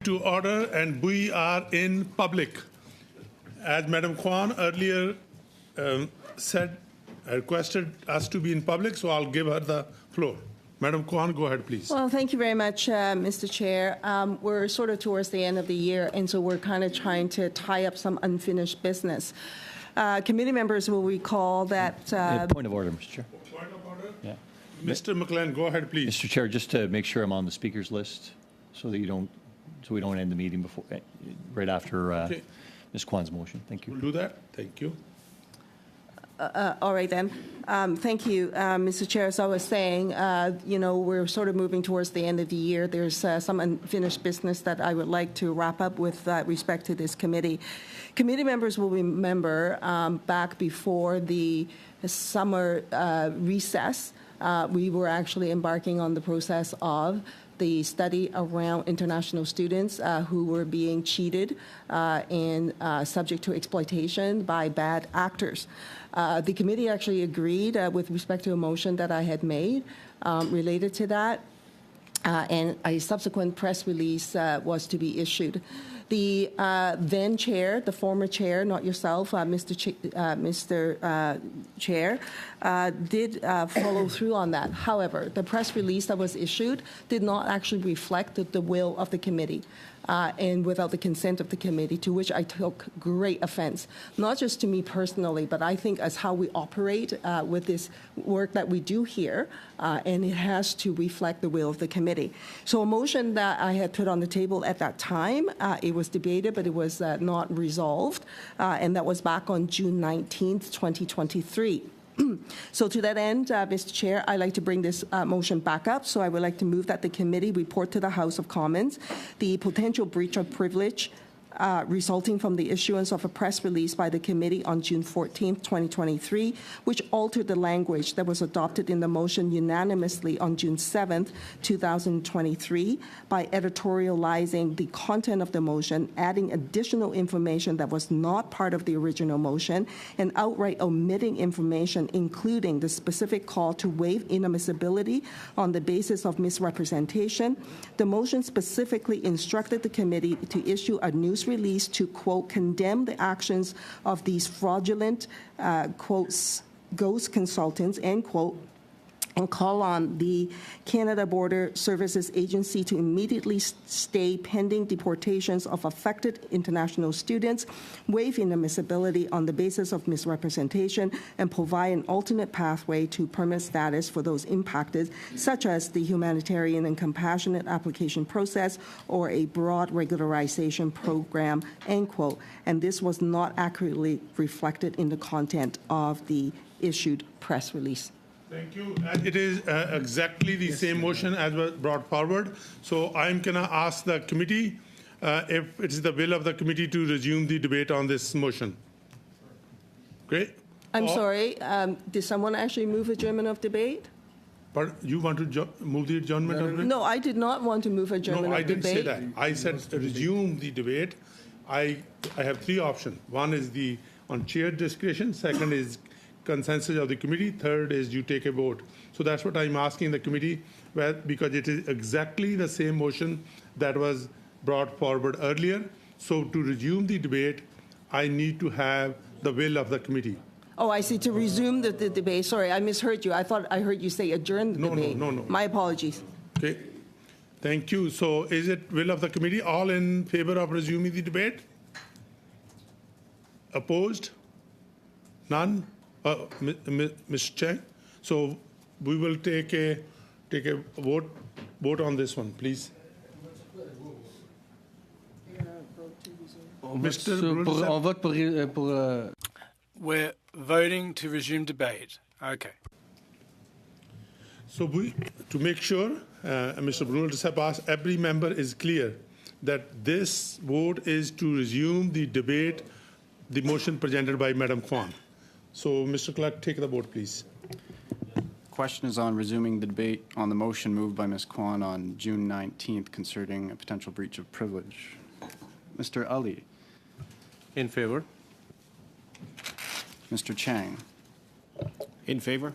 to order, and we are in public. As Madam Kwan earlier requested us to be in public, so I'll give her the floor. Madam Kwan, go ahead, please. Well, thank you very much, Mr. Chair. We're sort of towards the end of the year, and so we're kind of trying to tie up some unfinished business. Committee members will recall that... Point of order, Mr. Chair. Point of order? Yeah. Mr. McLean, go ahead, please. Mr. Chair, just to make sure I'm on the speakers list so that we don't end the meeting before, right after Ms. Kwan's motion. Thank you. We'll do that. Thank you. All right, then. Thank you, Mr. Chair. As I was saying, we're sort of moving towards the end of the year. There's some unfinished business that I would like to wrap up with respect to this committee. Committee members will remember back before the summer recess, we were actually embarking on the process of the study around international students who were being cheated and subject to exploitation by bad actors. The committee actually agreed with respect to a motion that I had made related to that, and a subsequent press release was to be issued. The then chair, the former chair, not yourself, Mr. Chair, did follow through on that. However, the press release that was issued did not actually reflect the will of the committee. And without the consent of the committee, to which I took great offense, not just to me personally, but I think as how we operate with this work that we do here, and it has to reflect the will of the committee. So a motion that I had put on the table at that time, it was debated, but it was not resolved, and that was back on June 19th, 2023. So to that end, Mr. Chair, I'd like to bring this motion back up. So I would like to move that the committee report to the House of Commons the potential breach of privilege resulting from the issuance of a press release by the committee on June 14, 2023, which altered the language that was adopted in the motion unanimously on June 7, 2023, by editorializing the content of the motion, adding additional information that was not part of the original motion, and outright omitting information, including the specific call to waive inadmissibility on the basis of misrepresentation. The motion specifically instructed the committee to issue a news release to, quote, condemn the actions of these fraudulent, quote, ghost consultants, end quote, and call on the Canada Border Services Agency to immediately stay pending deportations of affected international students, waive inadmissibility on the basis of misrepresentation, and provide an alternate pathway to permanent status for those impacted, such as the humanitarian and compassionate application process or a broad regularization program, end quote. And this was not accurately reflected in the content of the issued press release. Thank you. It is exactly the same motion as was brought forward. So I'm going to ask the committee if it's the will of the committee to resume the debate on this motion. Great. I'm sorry. Did someone actually move adjournment of debate? But you want to move the adjournment of debate? No, I did not want to move adjournment of debate. No, I didn't say that. I said resume the debate. I have three options. One is on chair discretion. Second is consensus of the committee. Third is you take a vote. So that's what I'm asking the committee, because it is exactly the same motion that was brought forward earlier. So to resume the debate, I need to have the will of the committee. Oh, I see. To resume the debate. Sorry, I misheard you. I thought I heard you say adjourn the debate. No. My apologies. Okay. Thank you. So is it will of the committee? All in favor of resuming the debate? Opposed? None? Mr. Chang, so we will take a vote on this one, please. We're voting to resume debate. Okay. So to make sure, Mr. Bruno asked, every member is clear that this vote is to resume the debate, the motion presented by Madam Kwan. So, Mr. Clerk, take the vote, please. Question is on resuming the debate on the motion moved by Ms. Kwan on June 19th concerning a potential breach of privilege. Mr. Ali. In favor. Mr. Chang. In favor.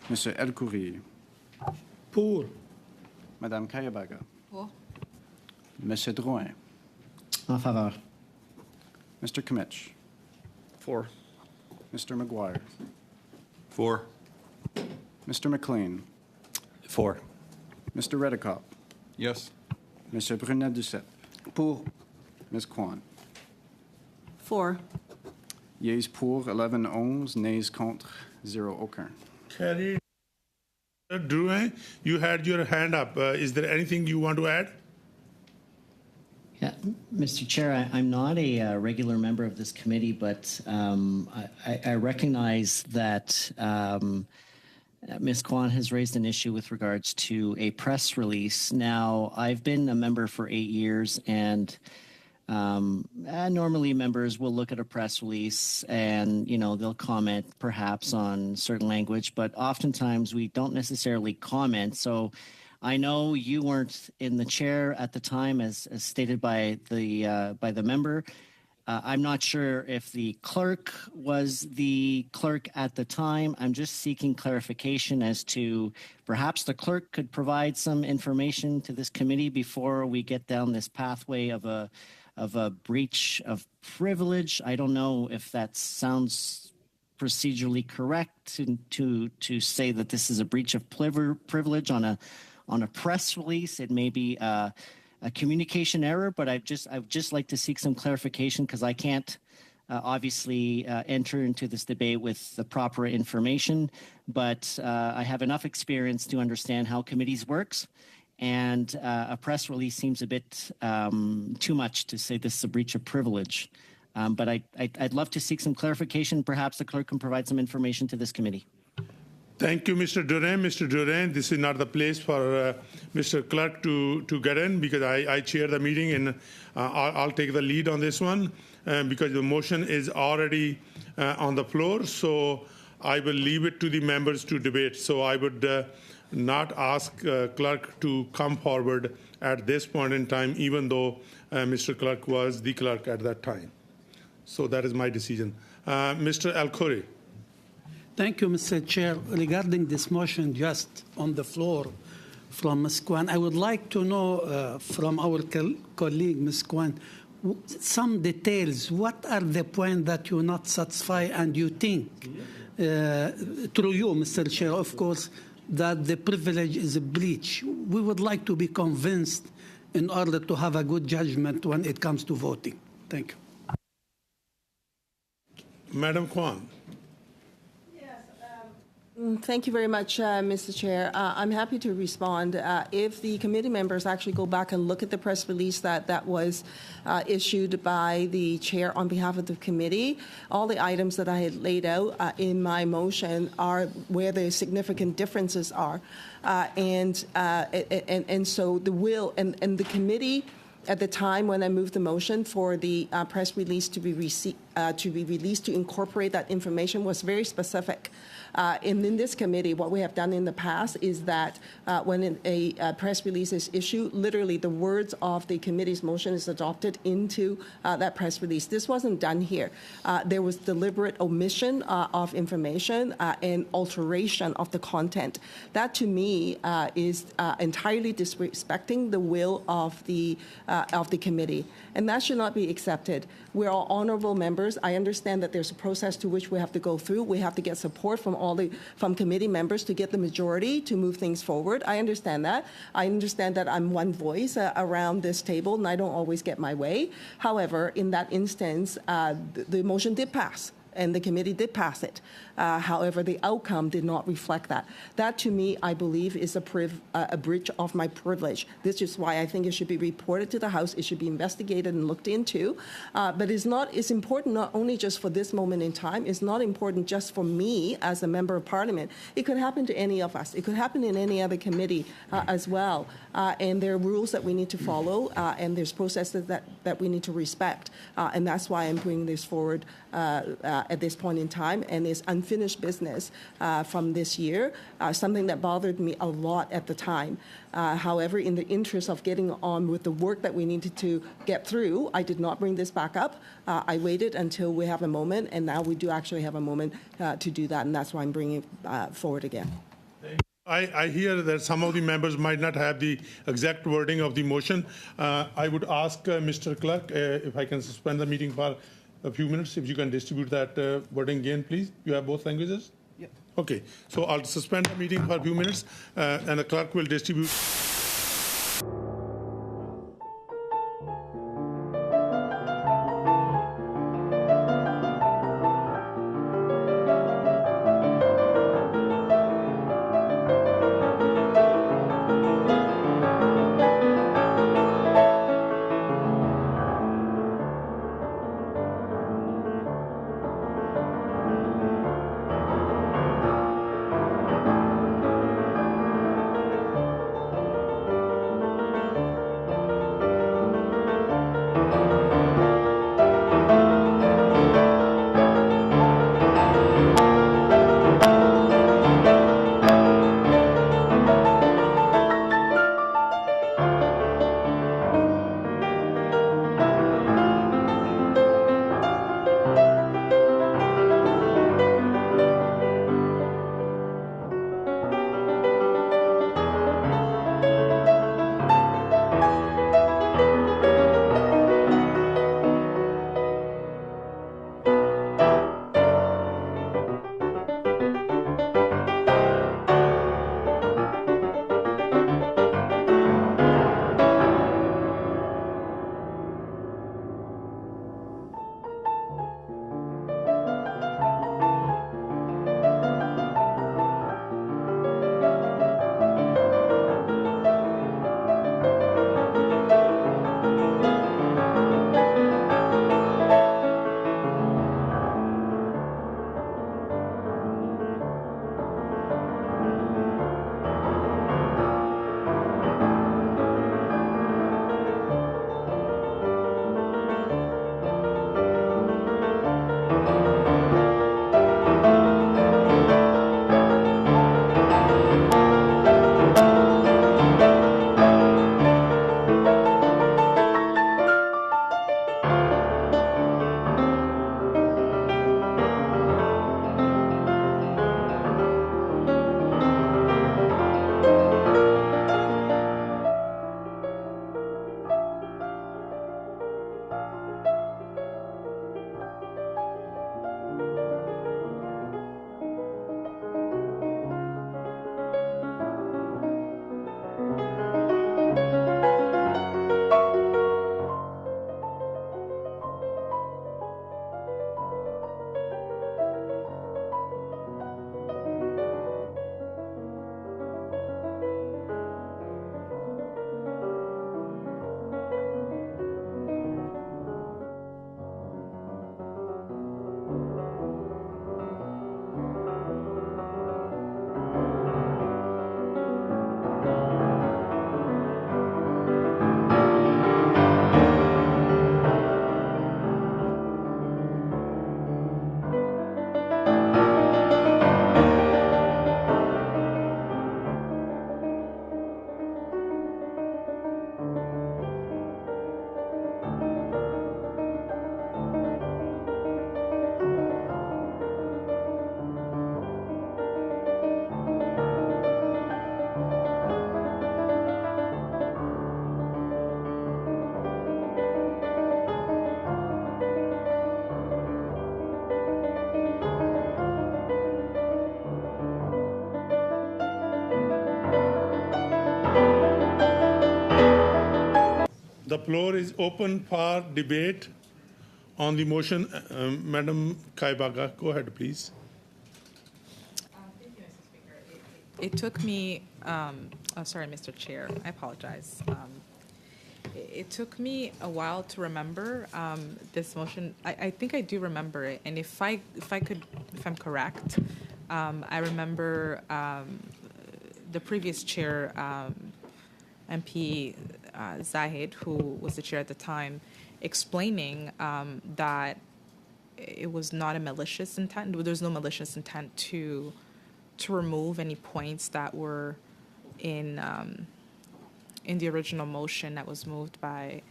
Mr. El Khoury. Pour. Madame Kayabaga. Pour. Monsieur Drouin, En faveur. Mr. Kimmich, For. Mr. McGuire, For. Mr. McLean, For. Mr. Redekop, Yes. Monsieur Brunet-Duceppe, Pour. Ms. Kwan. For. Yeas pour 11-11, nays contre 0 aucun. Carried. Drouin, you had your hand up. Is there anything you want to add? Yeah, Mr. Chair, I'm not a regular member of this committee, but I recognize that Ms. Kwan has raised an issue with regards to a press release. Now, I've been a member for 8 years, and normally members will look at a press release and, they'll comment perhaps on certain language, but oftentimes we don't necessarily comment. So I know you weren't in the chair at the time, as stated by the member. I'm not sure if the clerk was the clerk at the time. I'm just seeking clarification as to perhaps the clerk could provide some information to this committee before we get down this pathway of a breach of privilege. I don't know if that sounds procedurally correct to say that this is a breach of privilege on a press release. It may be a communication error, but I'd just like to seek some clarification, because I can't obviously enter into this debate with the proper information, but I have enough experience to understand how committees works, and a press release seems a bit too much to say this is a breach of privilege. But I'd love to seek some clarification. Perhaps the clerk can provide some information to this committee. Thank you, Mr. Duran. Mr. Duran, this is not the place for Mr. Clerk to get in, because I chair the meeting, and I'll take the lead on this one because the motion is already on the floor. So I will leave it to the members to debate. So I would not ask Clerk to come forward at this point in time, even though Mr. Clerk was the clerk at that time. So that is my decision. Mr. Al-Khoury. Thank you, Mr. Chair. Regarding this motion just on the floor from Ms. Kwan, I would like to know from our colleague, Ms. Kwan, some details. What are the points that you're not satisfied and you think, through you, Mr. Chair, of course, that the privilege is a breach? We would like to be convinced in order to have a good judgment when it comes to voting. Thank you. Madam Kwan. Thank you very much, Mr. Chair. I'm happy to respond. If the committee members actually go back and look at the press release that was issued by the chair on behalf of the committee, all the items that I had laid out in my motion are where the significant differences are. And so the will and the committee, at the time when I moved the motion for the press release to be released to incorporate that information, was very specific. And in this committee, what we have done in the past is that when a press release is issued, literally the words of the committee's motion is adopted into that press release. This wasn't done here. There was deliberate omission of information and alteration of the content. That, to me, is entirely disrespecting the will of the committee, and that should not be accepted. We're all honorable members. I understand that there's a process to which we have to go through. We have to get support from committee members to get the majority to move things forward. I understand that. I understand that I'm one voice around this table, and I don't always get my way. However, in that instance, the motion did pass, and the committee did pass it. However, the outcome did not reflect that. That, to me, I believe, is a breach of my privilege. This is why I think it should be reported to the House. It should be investigated and looked into. But it's important not only just for this moment in time. It's not important just for me as a member of Parliament. It could happen to any of us. It could happen in any other committee as well. And there are rules that we need to follow, and there's processes that we need to respect. And that's why I'm bringing this forward at this point in time, and it's unfinished business from this year, something that bothered me a lot at the time. However, in the interest of getting on with the work that we needed to get through, I did not bring this back up. I waited until we have a moment, and now we do actually have a moment to do that, and that's why I'm bringing it forward again. I hear that some of the members might not have the exact wording of the motion. I would ask Mr. Clerk if I can suspend the meeting for a few minutes, if you can distribute that wording again, please. You have both languages? Yep. Okay, so I'll suspend the meeting for a few minutes, and the clerk will distribute. The floor is open for debate on the motion. Madam Kaibaga, go ahead, please. Thank you, Mr. Speaker. It took me, sorry, Mr. Chair, I apologize. It took me a while to remember this motion. I think I do remember it, and if I'm correct, I remember the previous chair, MP Zahid, who was the chair at the time, explaining that it was not a malicious intent. There was no malicious intent to remove any points that were in the original motion that was moved by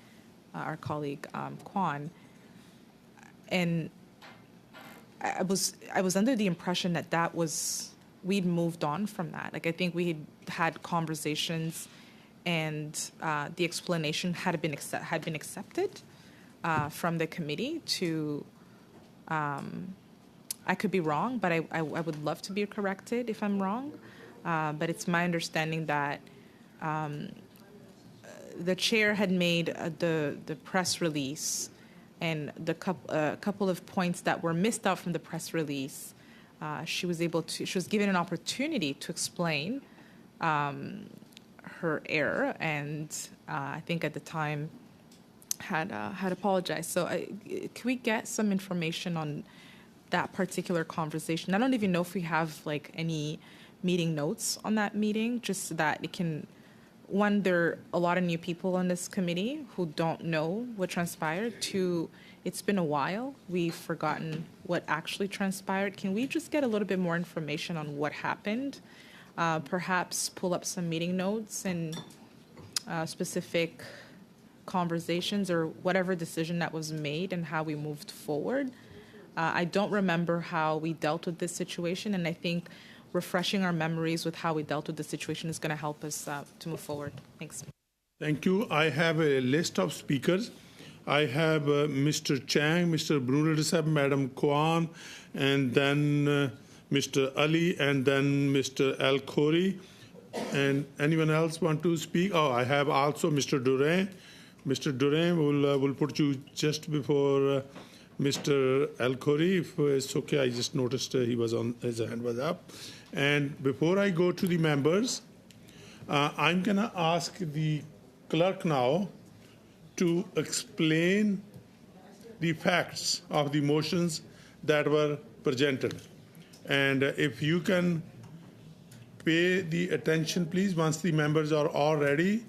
our colleague Kwan. And I was under the impression that that was we'd moved on from that. Like, I think we had conversations, and the explanation had been accepted from the committee. To I could be wrong, but I would love to be corrected if I'm wrong. But it's my understanding that the chair had made the press release, and the couple of points that were missed out from the press release. She was given an opportunity to explain her error, and I think at the time had apologized. So can we get some information on that particular conversation? I don't even know if we have like any meeting notes on that meeting, just so that it can. One, there are a lot of new people on this committee who don't know what transpired. Two, it's been a while. We've forgotten what actually transpired. Can we just get a little bit more information on what happened? Perhaps pull up some meeting notes and specific conversations or whatever decision that was made and how we moved forward. I don't remember how we dealt with this situation, and I think refreshing our memories with how we dealt with the situation is going to help us to move forward. Thanks. Thank you. I have a list of speakers. I have Mr. Chang, Mr. Brunel, Madam Kwan, and then Mr. Ali, and then Mr. Al Khoury. And anyone else want to speak? Oh, I have also Mr. Duran. Mr. Duran will put you just before Mr. Al Khoury. If it's okay, I just noticed his hand was up. And before I go to the members, I'm going to ask the clerk now to explain the facts of the motions that were presented. And if you can pay the attention, please, once the members are all ready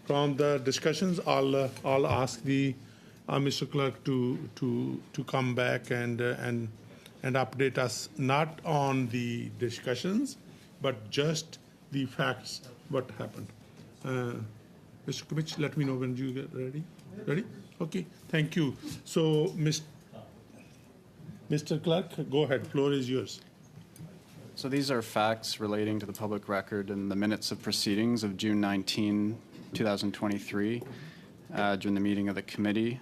from the discussions, I'll ask the Mr. Clerk to come back and update us not on the discussions, but just the facts, what happened. Mr. Kumich, let me know when you get ready. Ready? Okay, thank you. So, Mr. Clerk, go ahead. Floor is yours. So these are facts relating to the public record in the minutes of proceedings of June 19, 2023, during the meeting of the committee.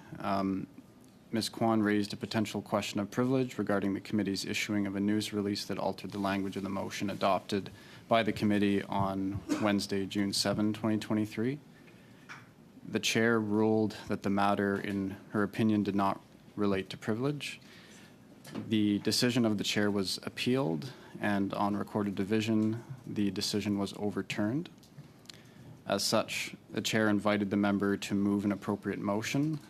Ms. Kwan raised a potential question of privilege regarding the committee's issuing of a news release that altered the language of the motion adopted by the committee on Wednesday, June 7, 2023. The chair ruled that the matter, in her opinion, did not relate to privilege. The decision of the chair was appealed, and on recorded division, the decision was overturned. As such, the chair invited the member to move an appropriate motion,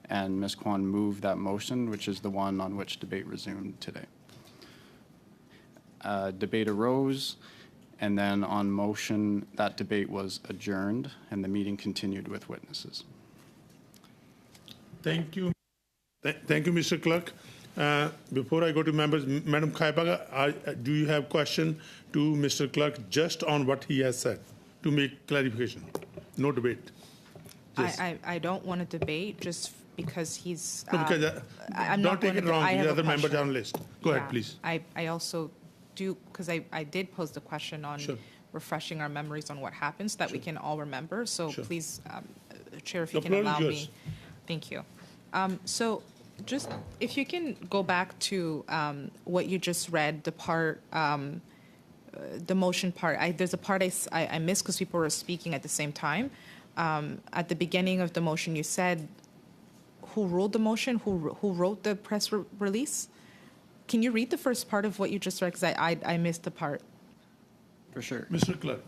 and Ms. Kwan moved that motion, which is the one on which debate resumed today. Debate arose, and then on motion, that debate was adjourned, and the meeting continued with witnesses. Thank you. Thank you, Mr. Clerk. Before I go to members, Madam Kaibaga, do you have question to Mr. Clerk just on what he has said to make clarification? No debate. Yes. I don't want to debate just because he's. No, because I'm don't not take it gonna wrong. I have The a other members question. on list. Go ahead, Yeah. please. I also do, because I did pose the question on Sure. refreshing our memories on what happened so that we can all remember. So Sure. please, Chair, if you The can floor is allow yours. me. Thank you. So just if you can go back to what you just read, the part, the motion part. There's a part I missed because people were speaking at the same time. At the beginning of the motion, you said who ruled the motion, who wrote the press release. Can you read the first part of what you just read? Because I missed the part. For sure. Mr. Clerk.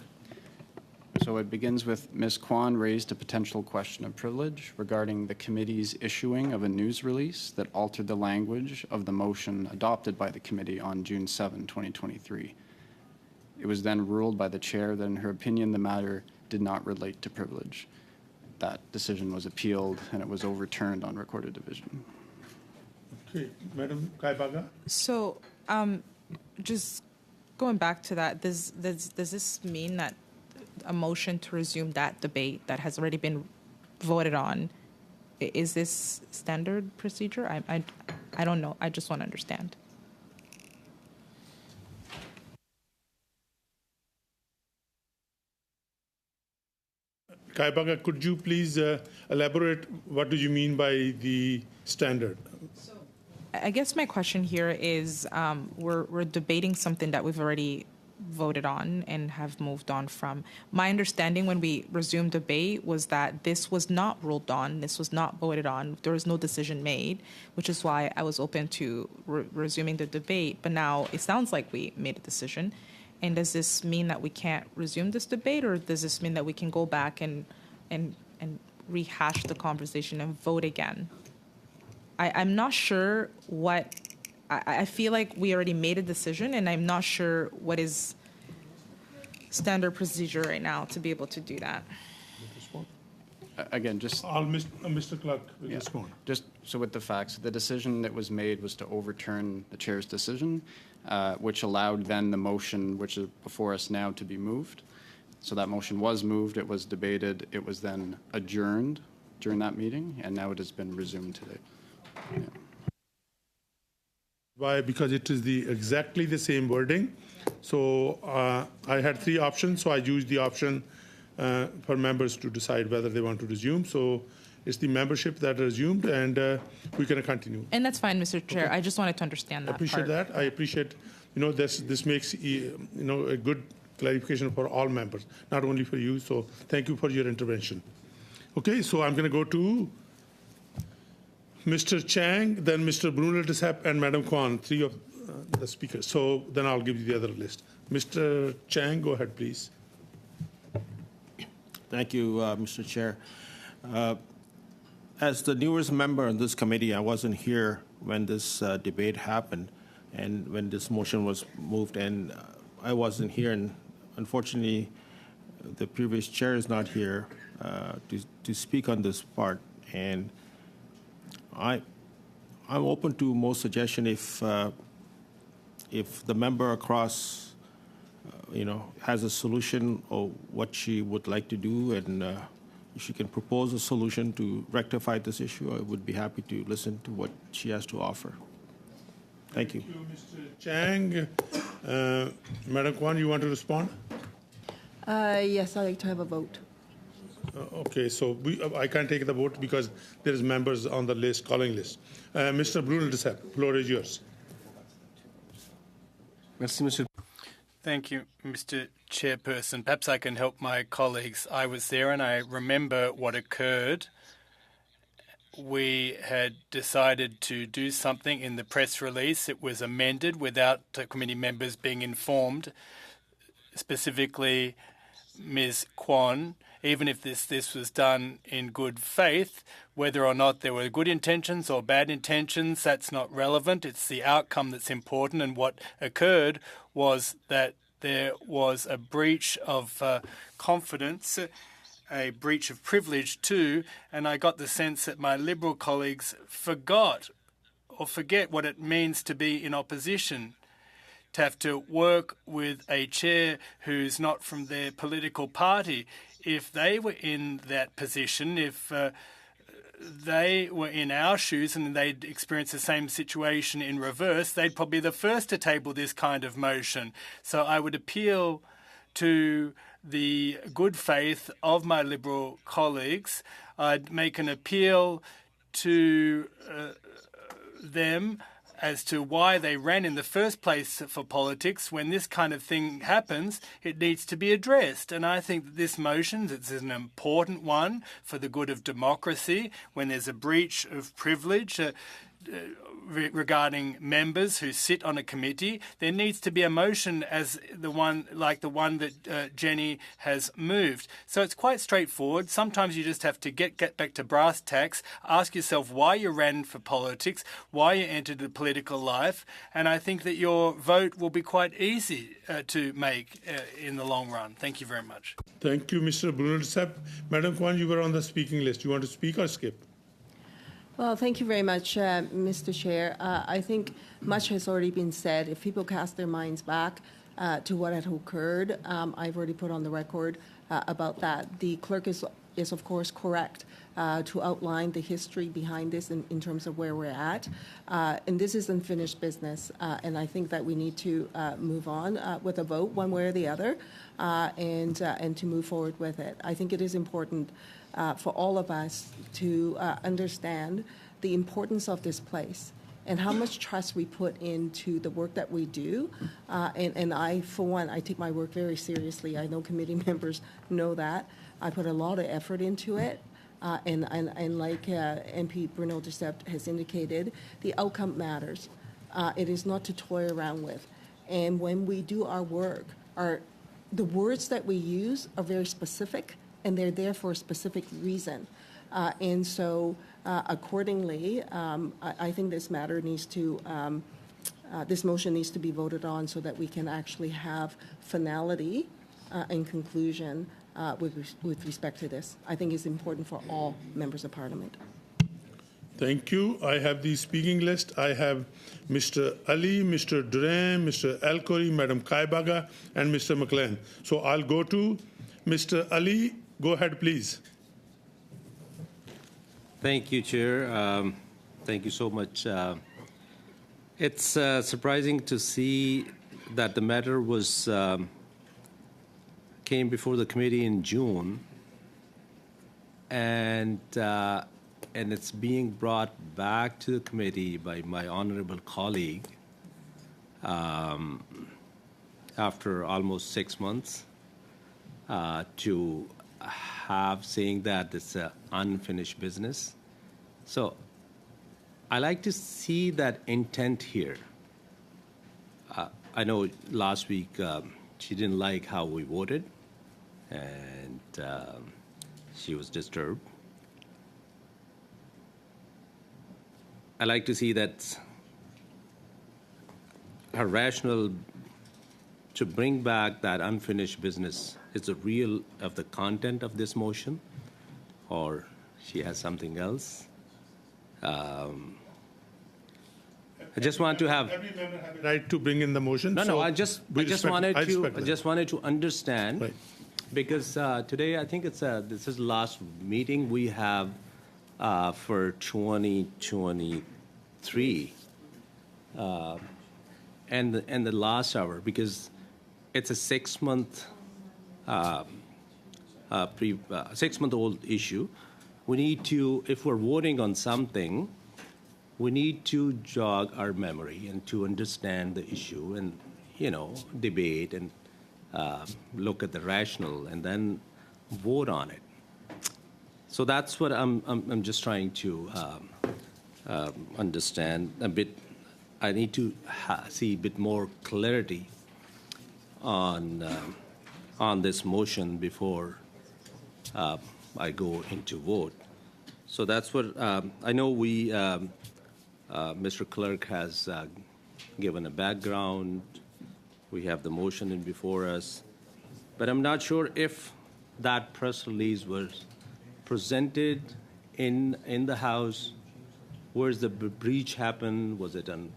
So it begins with Ms. Kwan raised a potential question of privilege regarding the committee's issuing of a news release that altered the language of the motion adopted by the committee on June 7, 2023. It was then ruled by the chair that in her opinion the matter did not relate to privilege. That decision was appealed and it was overturned on recorded division. Okay, Madam Kaibaga. So, just going back to that, does this mean that a motion to resume that debate that has already been voted on, is this standard procedure? I don't know. I just want to understand. Kaibaga, could you please elaborate what do you mean by the standard? I guess my question here is we're debating something that we've already voted on and have moved on from. My understanding when we resumed debate was that this was not ruled on, this was not voted on, there was no decision made, which is why I was open to resuming the debate. But now it sounds like we made a decision. And does this mean that we can't resume this debate, or does this mean that we can go back and rehash the conversation and vote again? I'm not sure what. I feel like we already made a decision, and I'm not sure what is standard procedure right now to be able to do that. Again, just Mr. Clerk will respond. just so with the facts, the decision that was made was to overturn the chair's decision, which allowed then the motion, which is before us now, to be moved. So that motion was moved, it was debated, it was then adjourned during that meeting, and now it has been resumed today. Yeah. Why? Because it is exactly the same wording. So I had three options, so I used the option for members to decide whether they want to resume. So it's the membership that resumed, and we can continue. And that's fine, Mr. Chair. Okay. I just wanted to understand that. I appreciate that. I appreciate, this makes, a good clarification for all members, not only for you. So thank you for your intervention. Okay, so I'm going to go to Mr. Chang, then Mr. Brunel Desep, and Madam Kwan, three of the speakers. So then I'll give you the other list. Mr. Chang, go ahead, please. Thank you, Mr. Chair. As the newest member on this committee, I wasn't here when this debate happened and when this motion was moved, and I wasn't here. And unfortunately, the previous chair is not here to speak on this part. And I'm open to most suggestion if the member across, has a solution or what she would like to do, and if she can propose a solution to rectify this issue, I would be happy to listen to what she has to offer. Thank you. Thank you, Mr. Chang. Madam Kwan, you want to respond? Yes, I'd like to have a vote. Okay, so I can't take the vote because there is members on the list, calling list. Mr. Brunel Desep, floor is yours. Merci, Monsieur. Thank you, Mr. Chairperson. Perhaps I can help my colleagues. I was there and I remember what occurred. We had decided to do something in the press release. It was amended without committee members being informed, specifically Ms. Kwan. Even if this was done in good faith, whether or not there were good intentions or bad intentions, that's not relevant. It's the outcome that's important. And what occurred was that there was a breach of confidence, a breach of privilege too, and I got the sense that my Liberal colleagues forget what it means to be in opposition, to have to work with a chair who's not from their political party. If they were in that position, if they were in our shoes and they'd experienced the same situation in reverse, they'd probably be the first to table this kind of motion. So I would appeal to the good faith of my Liberal colleagues. I'd make an appeal to them as to why they ran in the first place for politics. When this kind of thing happens, it needs to be addressed. And I think that this motion is an important one for the good of democracy. When there's a breach of privilege regarding members who sit on a committee, there needs to be a motion as the one that Jenny has moved. So it's quite straightforward. Sometimes you just have to get back to brass tacks, ask yourself why you ran for politics, why you entered the political life, and I think that your vote will be quite easy to make in the long run. Thank you very much. Thank you, Mr. Brunel Desep. Madam Kwan, you were on the speaking list. You want to speak or skip? Well, thank you very much, Mr. Chair. I think much has already been said. If people cast their minds back to what had occurred, I've already put on the record about that. The clerk is of course, correct. to outline the history behind this in terms of where we're at. And this is unfinished business, and I think that we need to move on with a vote one way or the other, and to move forward with it. I think it is important for all of us to understand the importance of this place and how much trust we put into the work that we do. And I, for one, I take my work very seriously. I know committee members know that. I put a lot of effort into it. And like MP Bruno Duceppe has indicated, the outcome matters. It is not to toy around with. And when we do our work, the words that we use are very specific, and they're there for a specific reason. And so, accordingly, I think this matter needs to, this motion needs to be voted on so that we can actually have finality and conclusion with respect to this. I think it's important for all members of Parliament. Thank you. I have the speaking list. I have Mr. Ali, Mr. Duran, Mr. Alkori, Madam Kaibaga, and Mr. McLean. So I'll go to Mr. Ali. Go ahead, please. Thank you, Chair. Thank you so much. It's surprising to see that the matter was came before the committee in June, and it's being brought back to the committee by my honorable colleague after almost 6 months to have saying that it's unfinished business. So I like to see that intent here. I know last week she didn't like how we voted, and she was disturbed. I like to see that her rationale to bring back that unfinished business is the real of the content of this motion, or she has something else. I just want to have Every member has the right to bring in the motion. No, I just wanted to understand, right. Because today I think it's this is the last meeting we have for 2023, and the last hour, because it's a 6 month 6-month-old issue. We need to, if we're voting on something, we need to jog our memory and to understand the issue and, debate and look at the rationale and then vote on it. So that's what I'm just trying to understand a bit. I need to see a bit more clarity on this motion before I go into vote. So that's what I know. Mr. Clerk has given a background. We have the motion in before us, but I'm not sure if that press release was presented in the House. Where's the breach happen? Was it on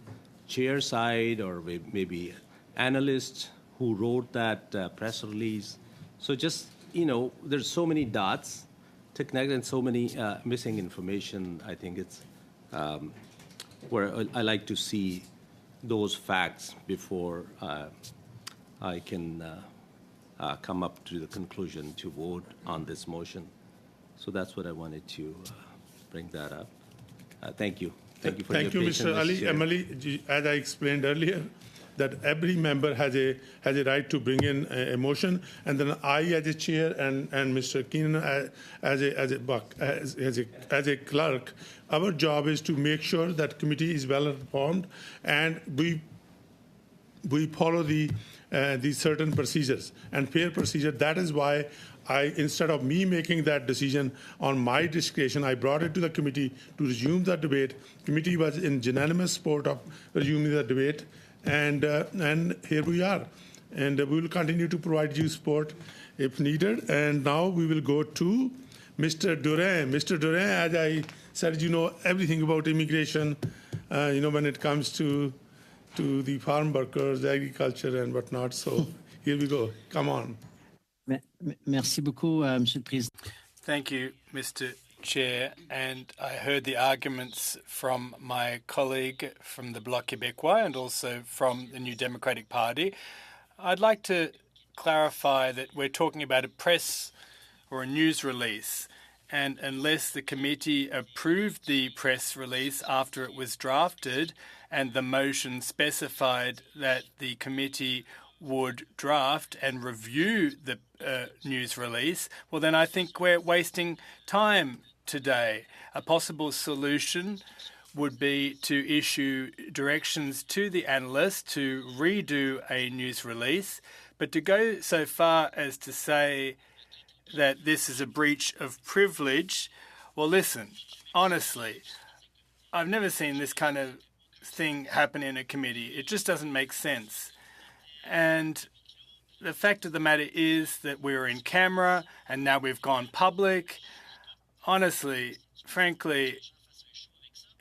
chair side or maybe analyst who wrote that press release? So just, there's so many dots to connect and so many missing information. I think it's where I like to see those facts before I can come up to the conclusion to vote on this motion. So that's what I wanted to bring that up. Thank you. Thank you for your patience. Thank you, Mr. Ali. Emily, as I explained earlier, that every member has a right to bring in a motion, and then I, as a chair, and Mr. Keenan as a clerk, our job is to make sure that committee is well informed, and we follow the certain procedures and fair procedure. That is why instead of me making that decision on my discretion, I brought it to the committee to resume the debate. Committee was in unanimous support of resuming the debate. And here we are. And we will continue to provide you support if needed. And now we will go to Mr. Duran. Mr. Duran, as I said, you know everything about immigration, when it comes to the farm workers, agriculture, and whatnot. So here we go. Come on. Merci beaucoup, Monsieur le Président. Thank you, Mr. Chair, and I heard the arguments from my colleague from the Bloc Québécois and also from the New Democratic Party. I'd like to clarify that we're talking about a press or a news release, and unless the committee approved the press release after it was drafted and the motion specified that the committee would draft and review the news release, well, then I think we're wasting time today. A possible solution would be to issue directions to the analyst to redo a news release, but to go so far as to say that this is a breach of privilege, well, listen, honestly, I've never seen this kind of thing happen in a committee. It just doesn't make sense. And the fact of the matter is that we're in camera and now we've gone public. Honestly, frankly,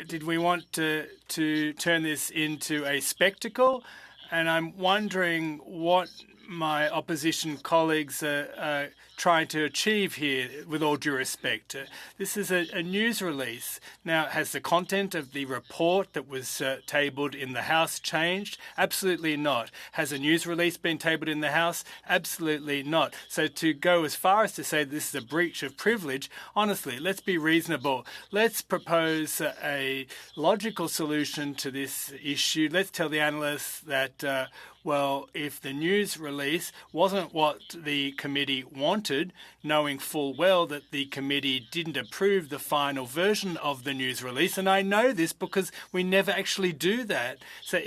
did we want to turn this into a spectacle? And I'm wondering what my opposition colleagues are trying to achieve here, with all due respect. This is a news release. Now, has the content of the report that was tabled in the House changed? Absolutely not. Has a news release been tabled in the House? Absolutely not. So to go as far as to say this is a breach of privilege, honestly, let's be reasonable. Let's propose a logical solution to this issue. Let's tell the analysts that well, if the news release wasn't what the committee wanted, knowing full well that the committee didn't approve the final version of the news release, and I know this because we never actually do that. So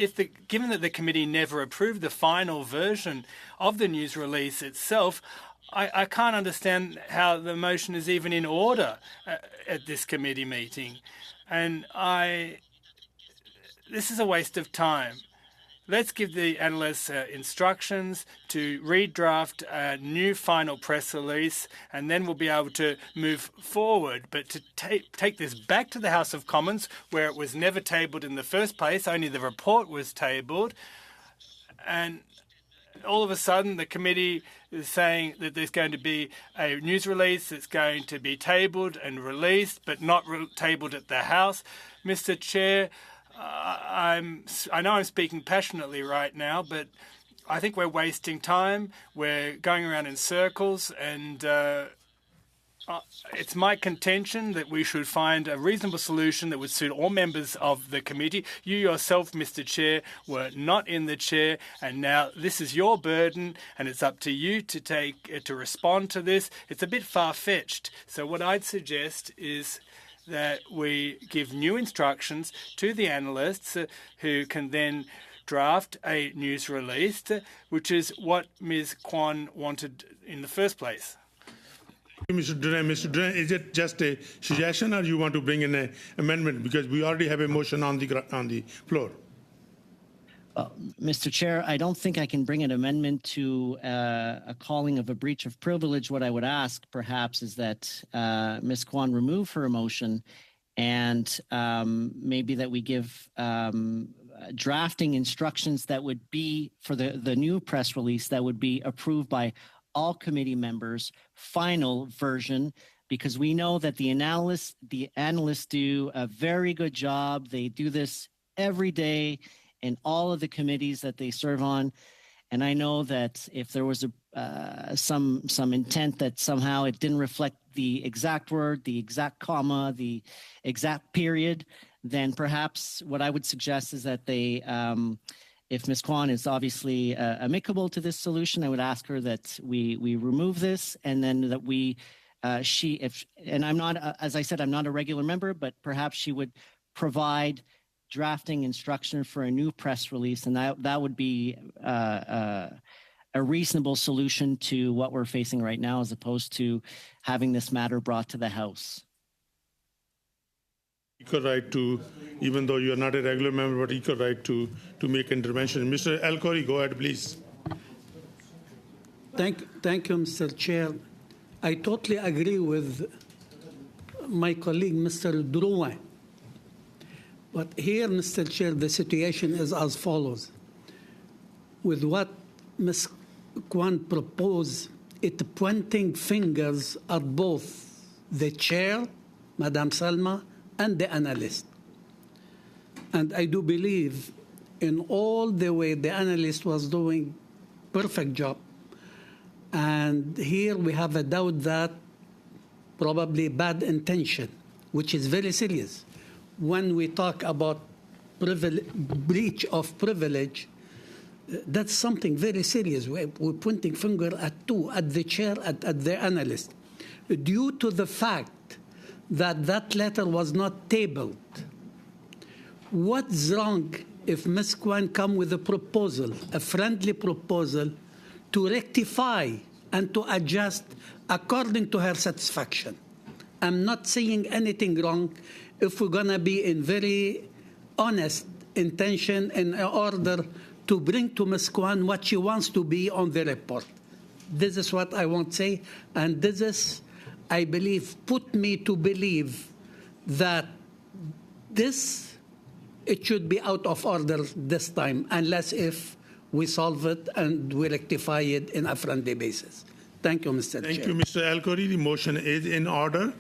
given that the committee never approved the final version of the news release itself, I can't understand how the motion is even in order at this committee meeting. And this is a waste of time. Let's give the analysts instructions to redraft a new final press release, and then we'll be able to move forward. But to take this back to the House of Commons, where it was never tabled in the first place, only the report was tabled, and all of a sudden the committee is saying that there's going to be a news release that's going to be tabled and released, but not tabled at the House. Mr. Chair, I know I'm speaking passionately right now, but I think we're wasting time. We're going around in circles, and it's my contention that we should find a reasonable solution that would suit all members of the committee. You yourself, Mr. Chair, were not in the chair, and now this is your burden, and it's up to you to respond to this. It's a bit far-fetched. So what I'd suggest is that we give new instructions to the analysts who can then draft a news release, which is what Ms. Kwan wanted in the first place. Mr. Duran, is it just a suggestion, or you want to bring in an amendment? Because we already have a motion on the floor. Mr. Chair, I don't think I can bring an amendment to a calling of a breach of privilege. What I would ask, perhaps, is that Ms. Kwan remove her motion, and maybe that we give drafting instructions that would be for the new press release that would be approved by all committee members, final version, because we know that the analysts do a very good job. They do this every day in all of the committees that they serve on. And I know that if there was some intent that somehow it didn't reflect the exact word, the exact comma, the exact period, then perhaps what I would suggest is that they, if Ms. Kwan is obviously amicable to this solution, I would ask her that we remove this, and then that and I'm not, as I said, I'm not a regular member, but perhaps she would provide drafting instruction for a new press release, and that would be a reasonable solution to what we're facing right now, as opposed to having this matter brought to the House. Equal right to, even though you are not a regular member, but equal right to make intervention. Mr. El-Khoury, go ahead, please. Thank you, Mr. Chair. I totally agree with my colleague, Mr. Drouin. But here, Mr. Chair, the situation is as follows. With what Ms. Kwan proposed, it pointing fingers at both the chair Madam Salma, and the analyst. And I do believe in all the way the analyst was doing perfect job. And here we have a doubt that probably bad intention, which is very serious. When we talk about breach of privilege, that's something very serious. We're pointing finger at two, at the chair, at the analyst. Due to the fact that that letter was not tabled, what's wrong if Ms. Kwan come with a proposal, a friendly proposal, to rectify and to adjust according to her satisfaction? I'm not saying anything wrong if we're going to be in very honest intention in order to bring to Ms. Kwan what she wants to be on the report. This is what I want to say, and this is, I believe, put me to believe that it should be out of order this time, unless if we solve it and we rectify it in a friendly basis. Thank you, Mr. Chair. Thank you, Mr. Al-Khoury. The motion is in order,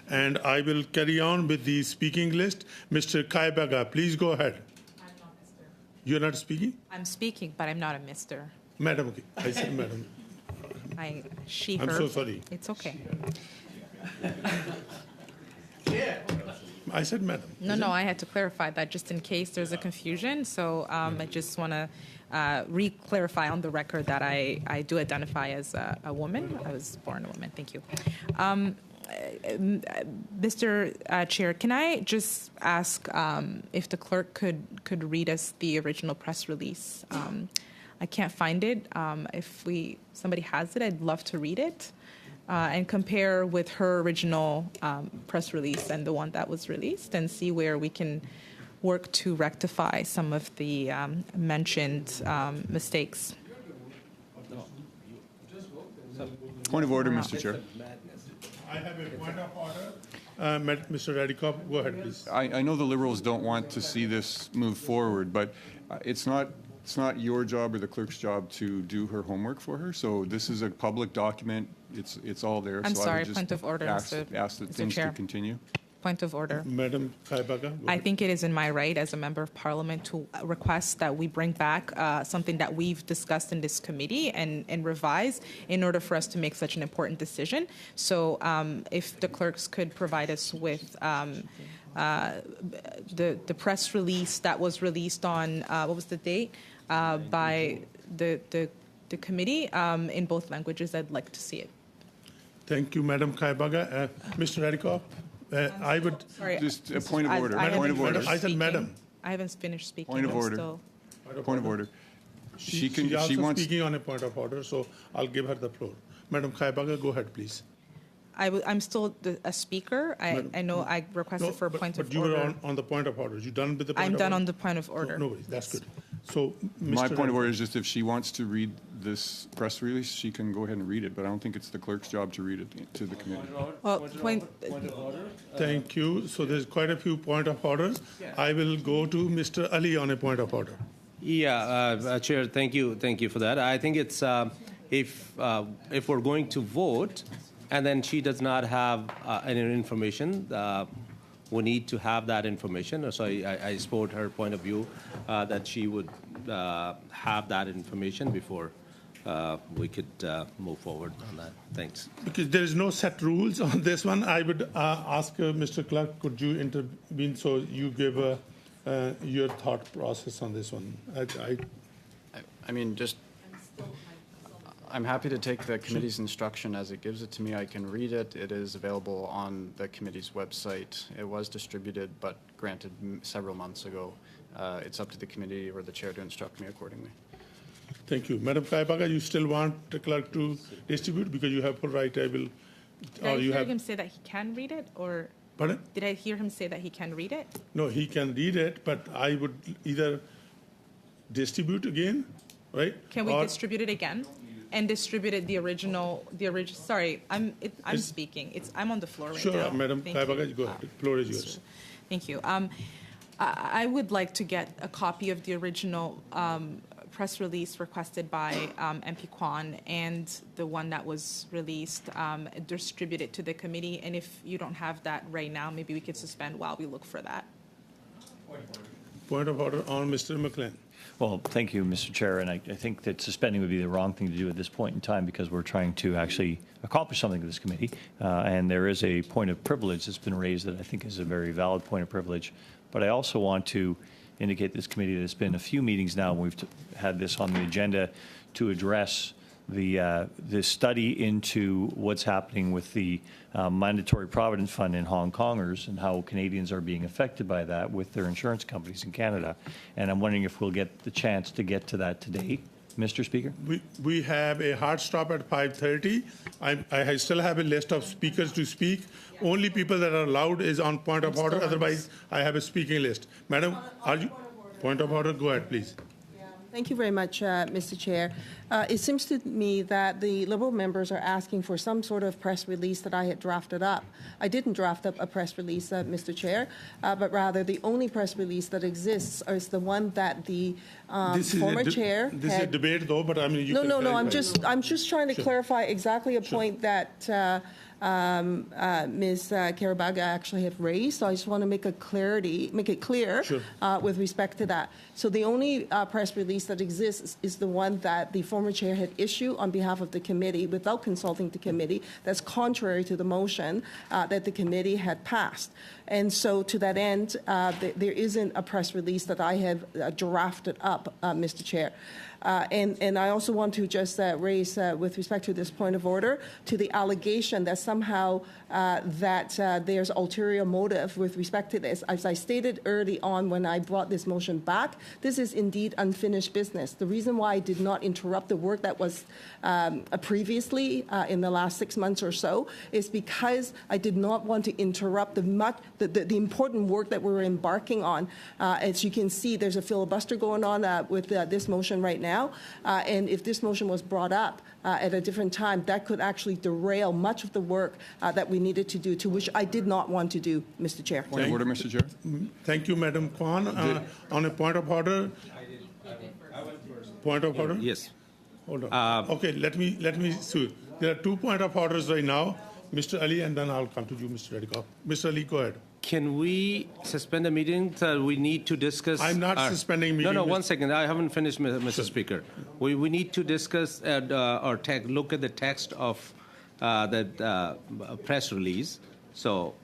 and I will carry on with the speaking list. Mr. Kaibaga, please go ahead. I'm not Mr. You're not speaking? I'm speaking, but I'm not a Mr. Madam, okay. I said madam. She, her. I'm so sorry. It's okay. I said madam. No, I had to clarify that just in case there's a confusion. So I just want to re-clarify on the record that I do identify as a woman. I was born a woman. Thank you. Mr. Chair, can I just ask if the clerk could read us the original press release? I can't find it. If somebody has it, I'd love to read it and compare with her original press release and the one that was released, and see where we can work to rectify some of the mentioned mistakes. Point of order, Mr. Chair. I have a point of order. Mr. Radikoff, go ahead, please. I know the Liberals don't want to see this move forward, but it's not your job or the clerk's job to do her homework for her. So this is a public document. It's all there. I'm so sorry, I would just point of order, ask Mr. that things Chair. to continue. Point of order. Madam Kaibaga. I think it is in my right as a member of parliament to request that we bring back something that we've discussed in this committee and revise in order for us to make such an important decision. So if the clerks could provide us with the press release that was released on, what was the date, by the committee in both languages, I'd like to see it. Thank you, Madam Kaibaga. Mr. Radikoff, I would... Sorry, Just a point of order. Point of order. I said madam. I haven't finished speaking. Point of I'm order. still- Point of order. She's She also wants. speaking on a point of order, so I'll give her the floor. Madam Kaibaga, go ahead, please. I'm still a speaker. I know I requested for a point of but you order. were on the point of order. You done with the point I'm of done order? on the point of order. No worries, that's good. So, My Mr. point of order is just if she wants to read this press release, she can go ahead and read it, but I don't think it's the clerk's job to read it to the committee. Well, Thank you. So there's quite a few point of orders. I will go to Mr. Ali on a point of order. Yeah, Chair, thank you for that. I think it's if we're going to vote, and then she does not have any information, we need to have that information. So I support her point of view that she would have that information before we could move forward on that. Thanks. Because there is no set rules on this one, I would ask Mr. Clerk, could you intervene so you give your thought process on this one? I mean, I'm happy to take the committee's instruction as it gives it to me. I can read it. It is available on the committee's website. It was distributed, but granted several months ago. It's up to the committee or the chair to instruct me accordingly. Thank you. Madam Kaibaga, you still want the clerk to distribute because you have full right, I will. did I hear him say that he can read it, or Pardon? did I hear him say that he can read it? No, he can read it, but I would either distribute again, right? Can we distribute it again? And distributed the original. Sorry, I'm speaking. I'm on the floor right now. Sure, Madam Thank Kaibaga, you. go ahead. The floor is yours. Thank you. I would like to get a copy of the original press release requested by MP Kwan and the one that was released distributed to the committee? And if you don't have that right now, maybe we could suspend while we look for that. Point of order on Mr. McLean. Well, thank you, Mr. Chair, and I think that suspending would be the wrong thing to do at this point in time because we're trying to actually accomplish something with this committee, and there is a point of privilege that's been raised that I think is a very valid point of privilege. But I also want to indicate to this committee that it's been a few meetings now, and we've had this on the agenda to address the study into what's happening with the mandatory provident fund in Hong Kongers and how Canadians are being affected by that with their insurance companies in Canada. And I'm wondering if we'll get the chance to get to that today, Mr. Speaker. We have a hard stop at 5:30. I still have a list of speakers to speak. Only people that are allowed is on point of order. Otherwise, I have a speaking list. Madam, are you? Point of order. Go ahead, please. Thank you very much, Mr. Chair. It seems to me that the Liberal members are asking for some sort of press release that I had drafted up. I didn't draft up a press release, Mr. Chair, but rather the only press release that exists is the one that the former chair This is a debate, though, but I mean, you No, can no, no. clarify. I'm just trying to clarify exactly a point that Ms. Karabaga actually have raised. So I just want to make it clear with respect to that. So the only press release that exists is the one that the former chair had issued on behalf of the committee without consulting the committee. That's contrary to the motion that the committee had passed. And so to that end, there isn't a press release that I have drafted up, Mr. Chair. And I also want to just raise, with respect to this point of order, to the allegation that somehow that there's ulterior motive with respect to this. As I stated early on when I brought this motion back, this is indeed unfinished business. The reason why I did not interrupt the work that was previously in the last 6 months or so is because I did not want to interrupt the important work that we're embarking on. As you can see, there's a filibuster going on with this motion right now. And if this motion was brought up at a different time, that could actually derail much of the work that we needed to do, to which I did not want to do, Mr. Chair. Point of order, Mr. Chair. Thank you, Madam Kwan. On a point of order. Point of order? Yes. Hold on. Okay, let me see. There are 2 point of orders right now. Mr. Ali, and then I'll come to you, Mr. Reddycock. Mr. Ali, go ahead. Can we suspend the meeting? We need to discuss. I'm not suspending meeting. No, 1 second. I haven't finished, Mr. Speaker. We need to discuss or look at the text of the press release. So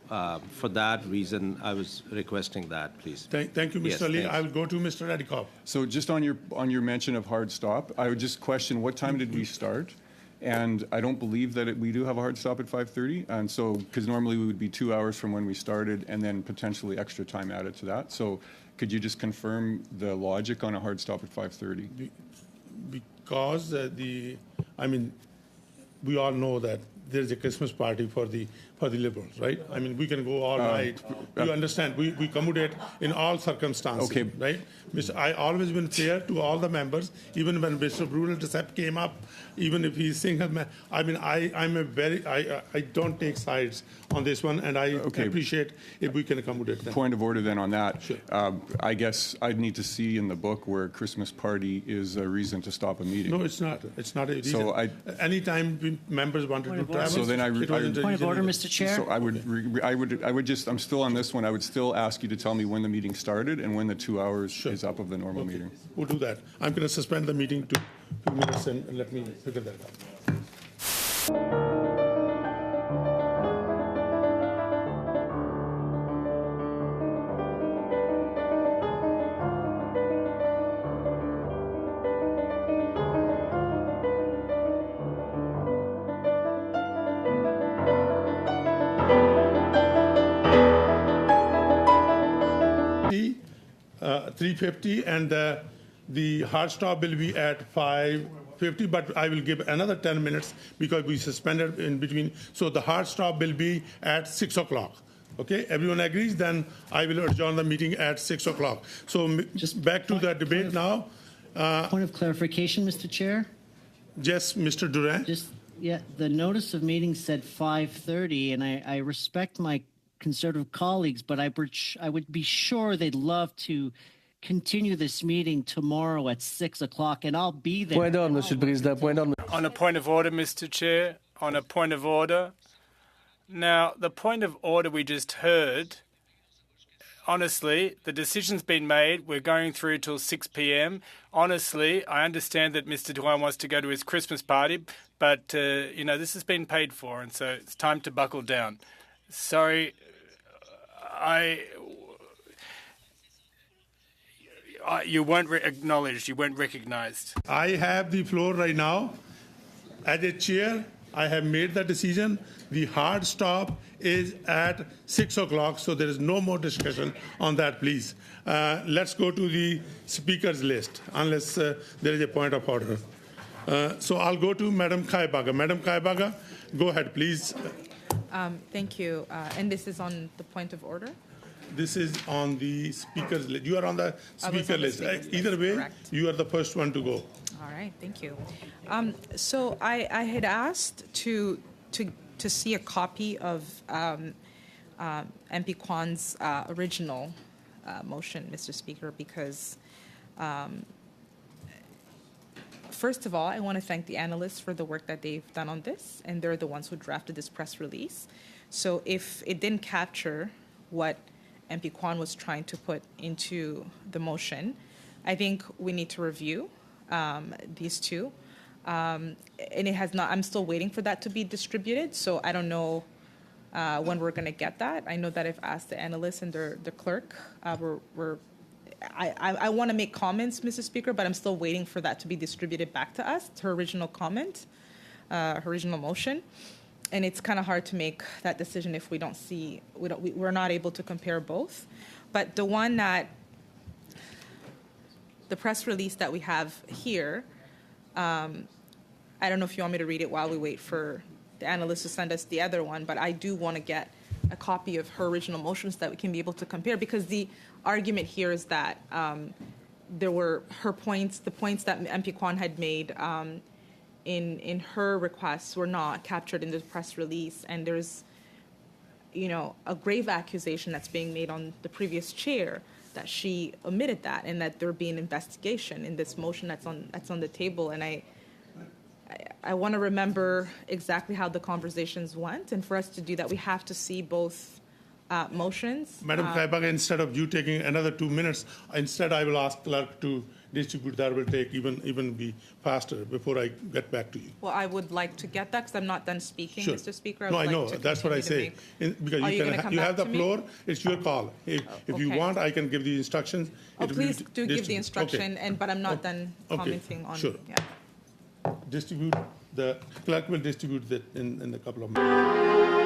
for that reason, I was requesting that, please. Thank you, Mr. Yes, Ali. thanks. I'll go to Mr. Reddycock. So just on your mention of hard stop, I would just question what time did we start? And I don't believe that we do have a hard stop at 5:30. And so, because normally we would be 2 hours from when we started and then potentially extra time added to that. So could you just confirm the logic on a hard stop at 5:30? Because we all know that there's a Christmas party for the Liberals, right? I mean, we can go all night. You understand? We accommodate in all circumstances, okay. Right? I always been fair to all the members, even when Mr. Brutal Decep came up, even if he's single man. I mean, I don't take sides on this one, and I appreciate if we can accommodate them. Point of order then on that. Sure. I guess I'd need to see in the book where Christmas party is a reason to stop a meeting. No, it's not. It's not a reason. So anytime members wanted to travel, so then Point of order, Mr. Chair. So I would just, I'm still on this one. I would still ask you to tell me when the meeting started and when the 2 hours is up of the normal meeting. We'll do that. I'm going to suspend the meeting to 2 minutes and let me figure that out. $3.50 and the hard stop will be at 5:50, but I will give another 10 minutes because we suspended in between. So the hard stop will be at 6 o'clock. Okay, everyone agrees? Then I will adjourn the meeting at 6 o'clock. So just back to the debate now. Point of clarification, Mr. Chair. Yes, Mr. Duran. The notice of meeting said 5:30, and I respect my Conservative colleagues, but I would be sure they'd love to continue this meeting tomorrow at 6 o'clock, and I'll be there. Point d'ordre, Monsieur le Président. Point d'ordre. On a point of order, Mr. Chair, on a point of order. Now, the point of order we just heard, honestly, the decision's been made. We're going through till 6 p.m. Honestly, I understand that Mr. Duan wants to go to his Christmas party, but, this has been paid for, and so it's time to buckle down. Sorry, you weren't acknowledged. You weren't recognized. I have the floor right now. As a chair, I have made the decision. The hard stop is at 6 o'clock, so there is no more discussion on that, please. Let's go to the speakers list, unless there is a point of order. So I'll go to Madam Kaibaga. Madam Kaibaga, go ahead, please. Thank you. And this is on the point of order? This is on the speakers list. You are on the speaker list. Either way, correct. you are the first one to go. All right, thank you. So I had asked to see a copy of MP Kwan's original motion, Mr. Speaker, because first of all, I want to thank the analysts for the work that they've done on this, and they're the ones who drafted this press release. So if it didn't capture what MP Kwan was trying to put into the motion, I think we need to review these two. And it has not, I'm still waiting for that to be distributed, so I don't know when we're going to get that. I know that I've asked the analysts and the clerk. I want to make comments, Mr. Speaker, but I'm still waiting for that to be distributed back to us, to her original comment, her original motion. And it's kind of hard to make that decision if we're not able to compare both. But the one that, the press release that we have here, I don't know if you want me to read it while we wait for the analyst to send us the other one, but I do want to get a copy of her original motion so that we can be able to compare, because the argument here is that there were her points, the points that MP Kwan had made in her requests were not captured in the press release, and there's a grave accusation that's being made on the previous chair that she omitted that, and that there be an investigation in this motion that's on the table. And I want to remember exactly how the conversations went, and for us to do that, we have to see both motions. Madam Kaibaga, instead of you taking another 2 minutes, instead I will ask clerk to distribute. That will take even be faster before I get back to you. Well, I would like to get that because I'm not done speaking, Sure. Mr. Speaker. No, I know. That's what I say. Because Are you you gonna come you back have the to me? floor. It's your call. If you okay. want, I can give the instructions. Oh, It will be please do give the distributed. instruction, Okay. but I'm not done Okay. commenting on. Sure. Yeah. Distribute. The clerk will distribute that in a couple of minutes.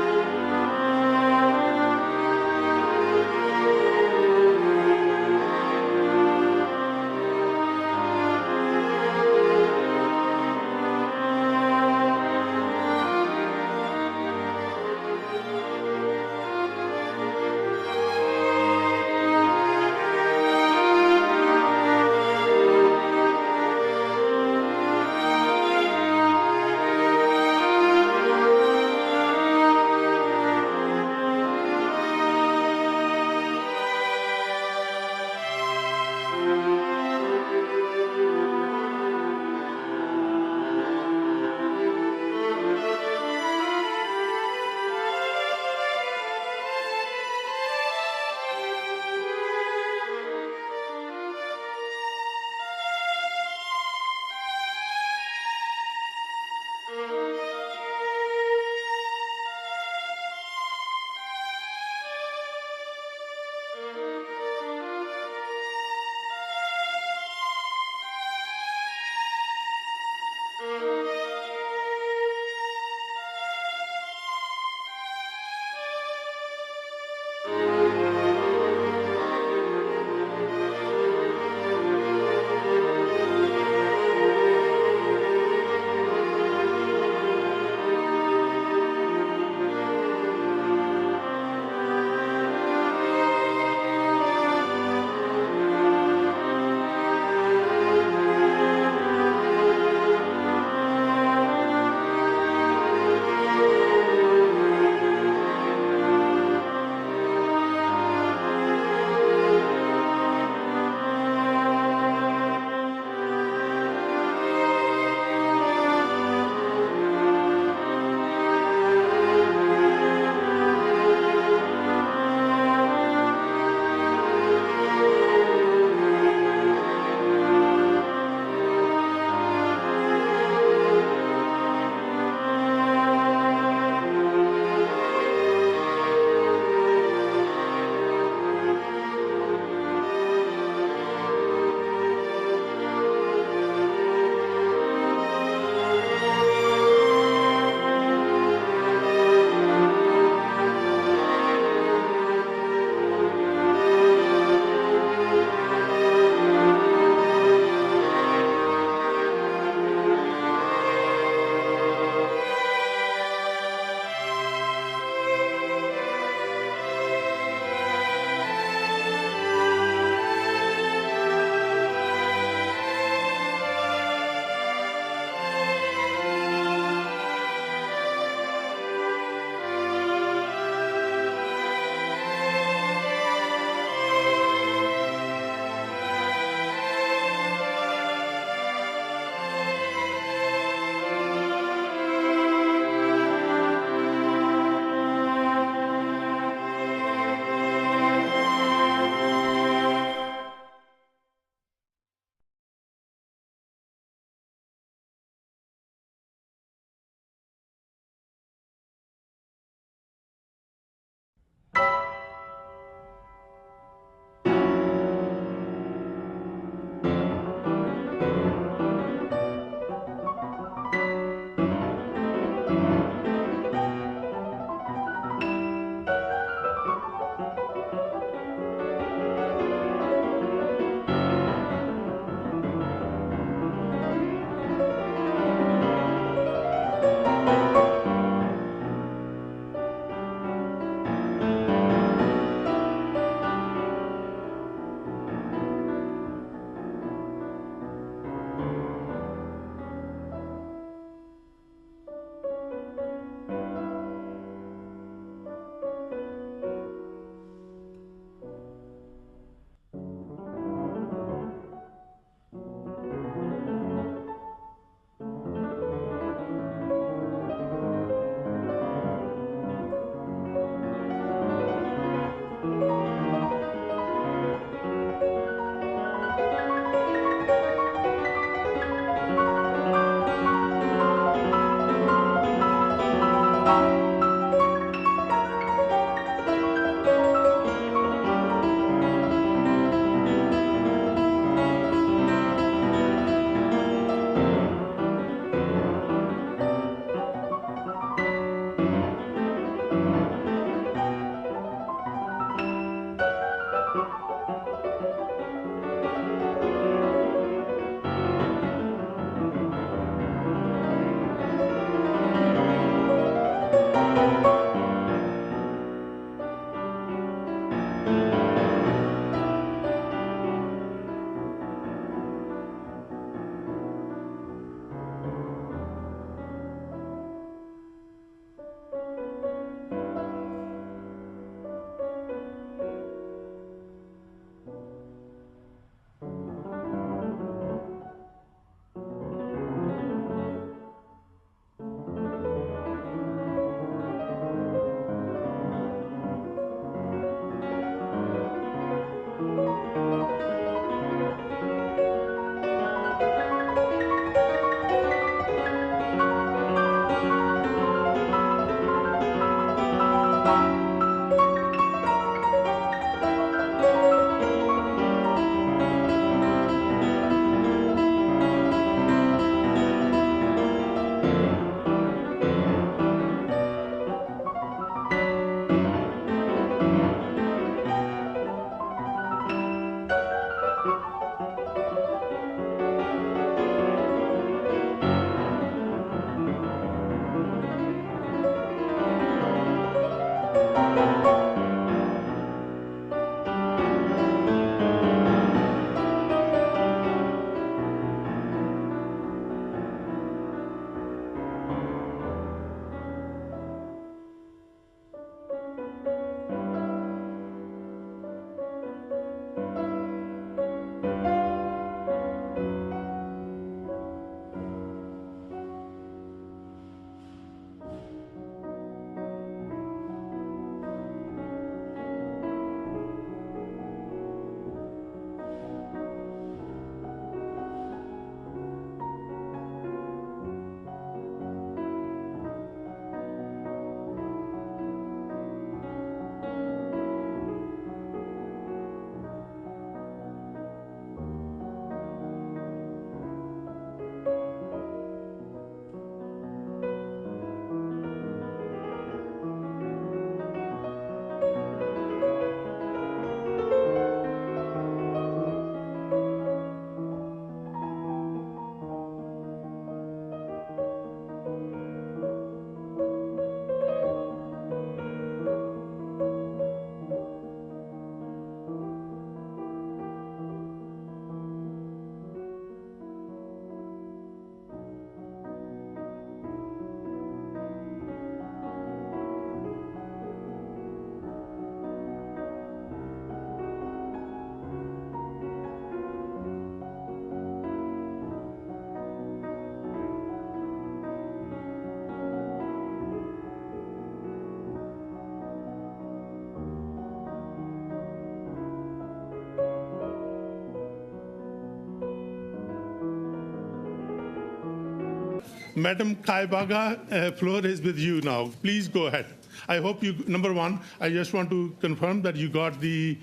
Madam Kaibaga, floor is with you now. Please go ahead. I hope you, number one, I just want to confirm that you got the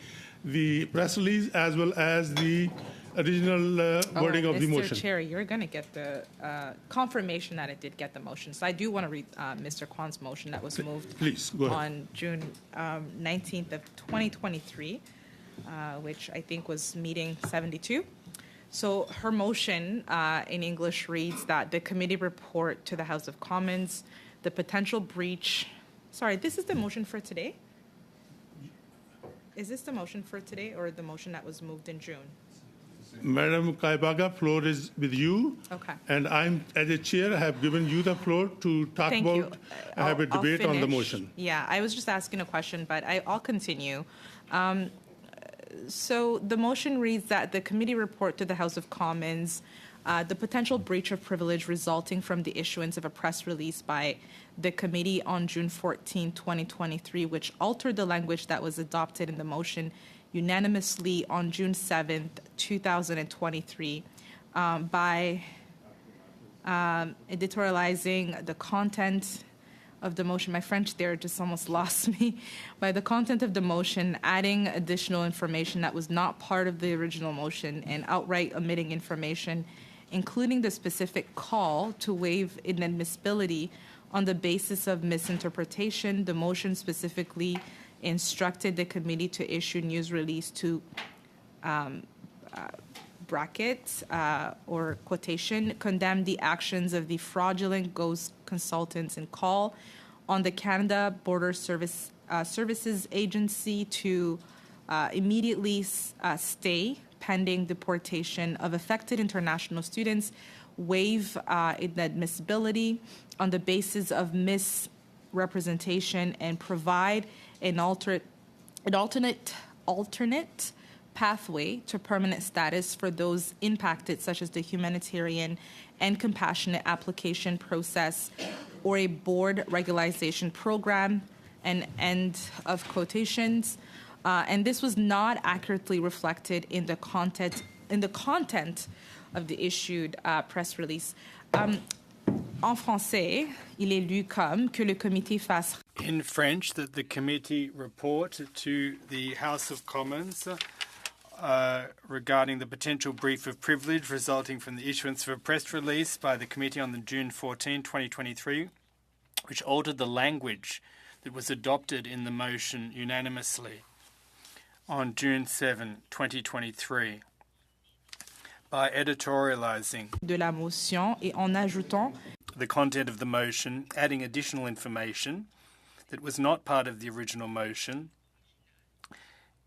press release as well as the original wording of the motion. Mr. Chair, you're going to get the confirmation that it did get the motion. So I do want to read Mr. Kwan's motion that was moved Please, go ahead. on June 19th of 2023, which I think was meeting 72. So her motion in English reads that the committee report to the House of Commons, the potential breach. Sorry, this is the motion for today? Is this the motion for today or the motion that was moved in June? Madam Kaibaga, floor is with you. Okay. And I'm, as a chair, have given you the floor to talk Thank about, you. have a debate on the finish. motion. Yeah, I was just asking a question, but I'll continue. So the motion reads that the committee report to the House of Commons, the potential breach of privilege resulting from the issuance of a press release by the committee on June 14, 2023, which altered the language that was adopted in the motion unanimously on June 7th, 2023, by editorializing the content of the motion. My French there just almost lost me. By the content of the motion, adding additional information that was not part of the original motion and outright omitting information, including the specific call to waive inadmissibility on the basis of misinterpretation. The motion specifically instructed the committee to issue news release to brackets or quotation, condemn the actions of the fraudulent ghost consultants and call on the Canada Border Services Agency to immediately stay pending deportation of affected international students, waive inadmissibility on the basis of misrepresentation, and provide an alternate pathway to permanent status for those impacted, such as the humanitarian and compassionate application process or a board regularization program, and end of quotations. And this was not accurately reflected in the content of the issued press release. En français, il est lu comme que le comité fasse. In French, that the committee report to the House of Commons regarding the potential breach of privilege resulting from the issuance of a press release by the committee on June 14, 2023, which altered the language that was adopted in the motion unanimously on June 7, 2023, by editorializing de la motion et en ajoutant the content of the motion, adding additional information that was not part of the original motion,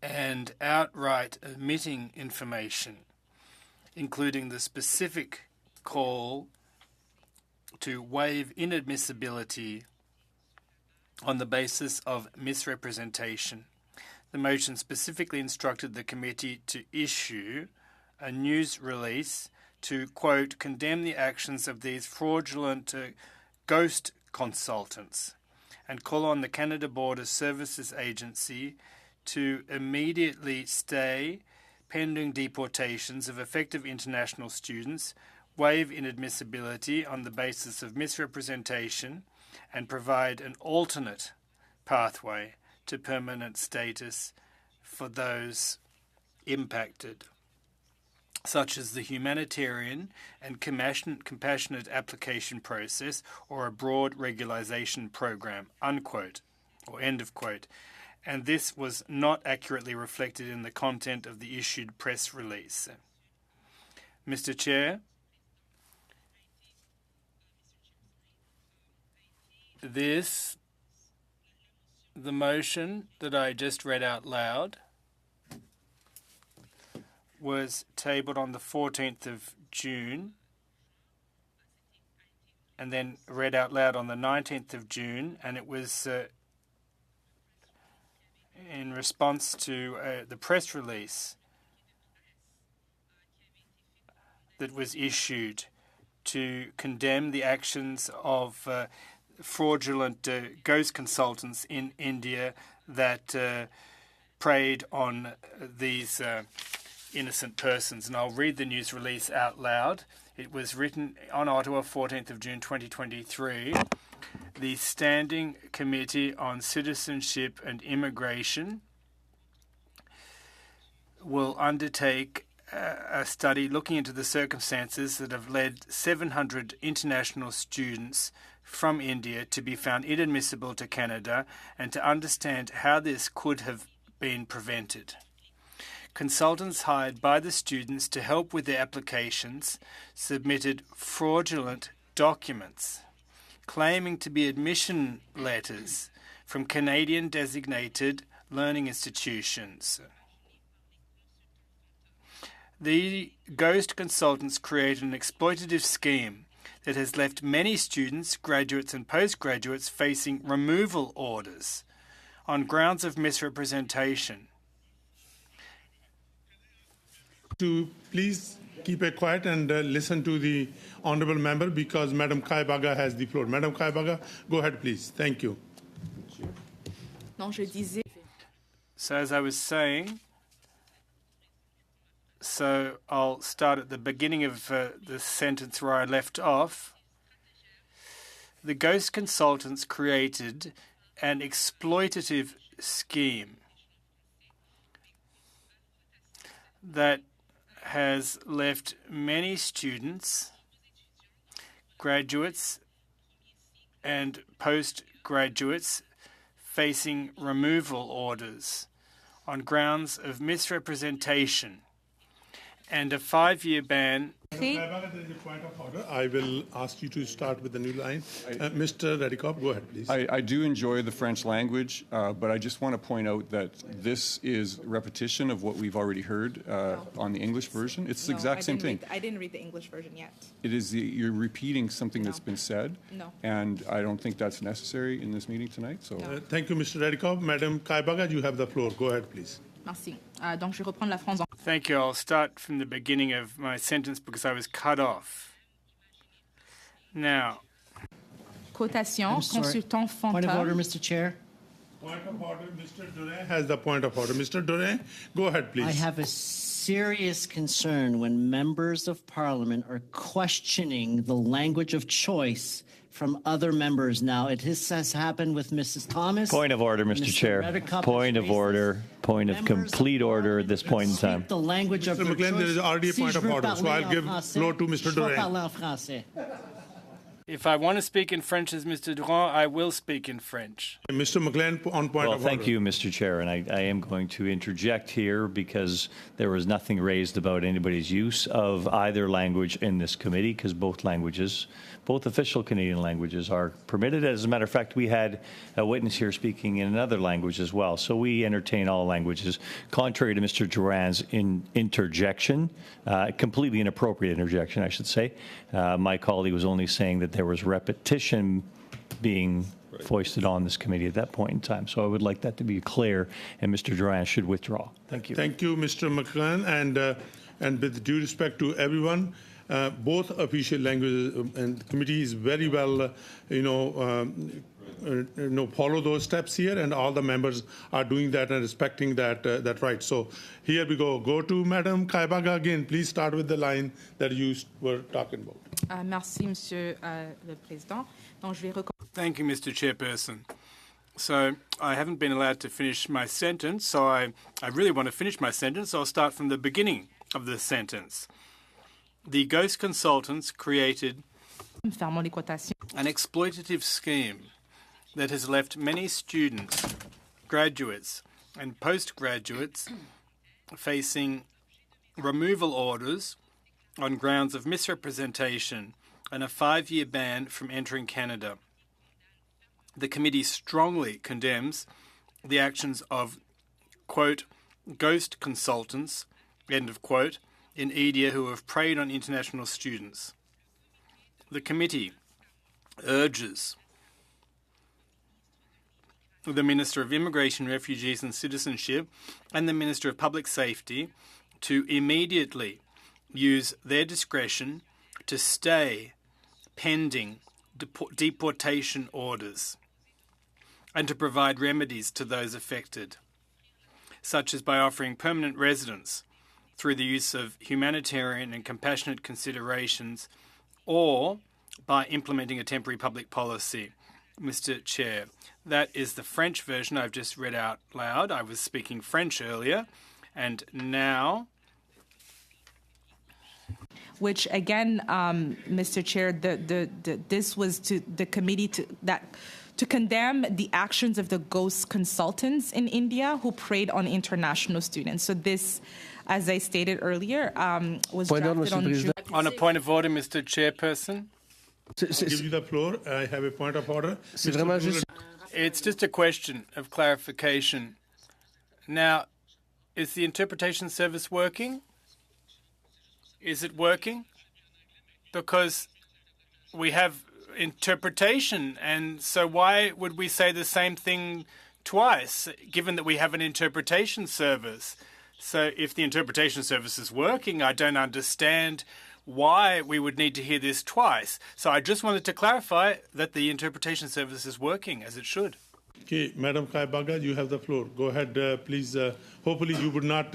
and outright omitting information, including the specific call to waive inadmissibility on the basis of misrepresentation. The motion specifically instructed the committee to issue a news release to, quote, condemn the actions of these fraudulent ghost consultants and call on the Canada Border Services Agency to immediately stay pending deportations of effective international students, waive inadmissibility on the basis of misrepresentation, and provide an alternate pathway to permanent status for those impacted, such as the humanitarian and compassionate application process or a broad regularization program, unquote, or end of quote. And this was not accurately reflected in the content of the issued press release. Mr. Chair, the motion that I just read out loud was tabled on the 14th of June and then read out loud on the 19th of June, and it was in response to the press release that was issued to condemn the actions of fraudulent ghost consultants in India that preyed on these innocent persons. And I'll read the news release out loud. It was written on Ottawa, 14th of June 2023. The Standing Committee on Citizenship and Immigration will undertake a study looking into the circumstances that have led 700 international students from India to be found inadmissible to Canada, and to understand how this could have been prevented. Consultants hired by the students to help with their applications submitted fraudulent documents claiming to be admission letters from Canadian designated learning institutions. The ghost consultants created an exploitative scheme that has left many students, graduates and postgraduates facing removal orders on grounds of misrepresentation. To please keep it quiet and listen to the honourable member, because Madam Kaibaga has the floor. Madam Kaibaga, go ahead, please. Thank you. So as I was saying, so I'll start at the beginning of the sentence where I left off. The ghost consultants created an exploitative scheme that has left many students, graduates, and postgraduates facing removal orders on grounds of misrepresentation and a 5-year ban. There is a point of order. I will ask you to start with the new line. Mr. Radikov, go ahead, please. I do enjoy the French language, but I just want to point out that this is repetition of what we've already heard on the English version. It's the exact same thing. I didn't read the English version yet. It is you're repeating something that's been said, No. and I don't think that's necessary in this meeting tonight. So, Thank you, Mr. Radikov. Madam Kaibaga, you have the floor. Go ahead, please. Merci. Donc, je vais reprendre la France. Thank you. I'll start from the beginning of my sentence because I was cut off. Now, Cotation, I'm sorry. consultant Point of order, Fanta. Mr. Chair. Point of order. Mr. Duray has the point of order. Mr. Duray, go ahead, please. I have a serious concern when members of parliament are questioning the language of choice from other members. Now, has happened with Mrs. Thomas. Point of order, Mr. Chair. Redekop Point has of raised order. this. Point of Members complete order at this point in speak time. the language of Mr. their McLean, there choice. is already a Si point je of veux order, so parler I'll en give français, floor to Mr. je vais Duray. parler en français. if I want to speak in French as Mr. Durand, I will speak in French. Mr. McLean, on point Well, of order. thank you, Mr. Chair, and I am going to interject here because there was nothing raised about anybody's use of either language in this committee, because both languages, both official Canadian languages, are permitted. As a matter of fact, we had a witness here speaking in another language as well, so we entertain all languages. Contrary to Mr. Durand's interjection, completely inappropriate interjection, I should say, my colleague was only saying that there was repetition being foisted on this committee at that point in time. So I would like that to be clear, and Mr. Durand should withdraw. Thank you. Thank you, Mr. McLean, and with due respect to everyone, both official languages and the committee is very well, follow those steps here, and all the members are doing that and respecting that right. So here we go. Go to Madam Kaibaga again. Please start with the line that you were talking about. Merci, Monsieur le Président. Donc, je vais Thank you, Mr. Chairperson. So I haven't been allowed to finish my sentence, so I really want to finish my sentence. So I'll start from the beginning of the sentence. The ghost consultants created an exploitative scheme that has left many students, graduates, and postgraduates facing removal orders on grounds of misrepresentation and a 5-year ban from entering Canada. The committee strongly condemns the actions of, quote, ghost consultants, end of quote, in India who have preyed on international students. The committee urges the Minister of Immigration, Refugees and Citizenship and the Minister of Public Safety to immediately use their discretion to stay pending deportation orders and to provide remedies to those affected, such as by offering permanent residence through the use of humanitarian and compassionate considerations or by implementing a temporary public policy. Mr. Chair, that is the French version I've just read out loud. I was speaking French earlier, and now... Which again, Mr. Chair, this was to the committee to condemn the actions of the ghost consultants in India who preyed on international students. So this, as I stated earlier, was drafted on June. On a point of order, Mr. Chairperson. I'll give you the floor. I have a point of order. It's just a question of clarification. Now, is the interpretation service working? Is it working? Because we have interpretation, and so why would we say the same thing twice, given that we have an interpretation service? So if the interpretation service is working, I don't understand why we would need to hear this twice. So I just wanted to clarify that the interpretation service is working as it should. Okay, Madam Kaibaga, you have the floor. Go ahead, please. Hopefully you would not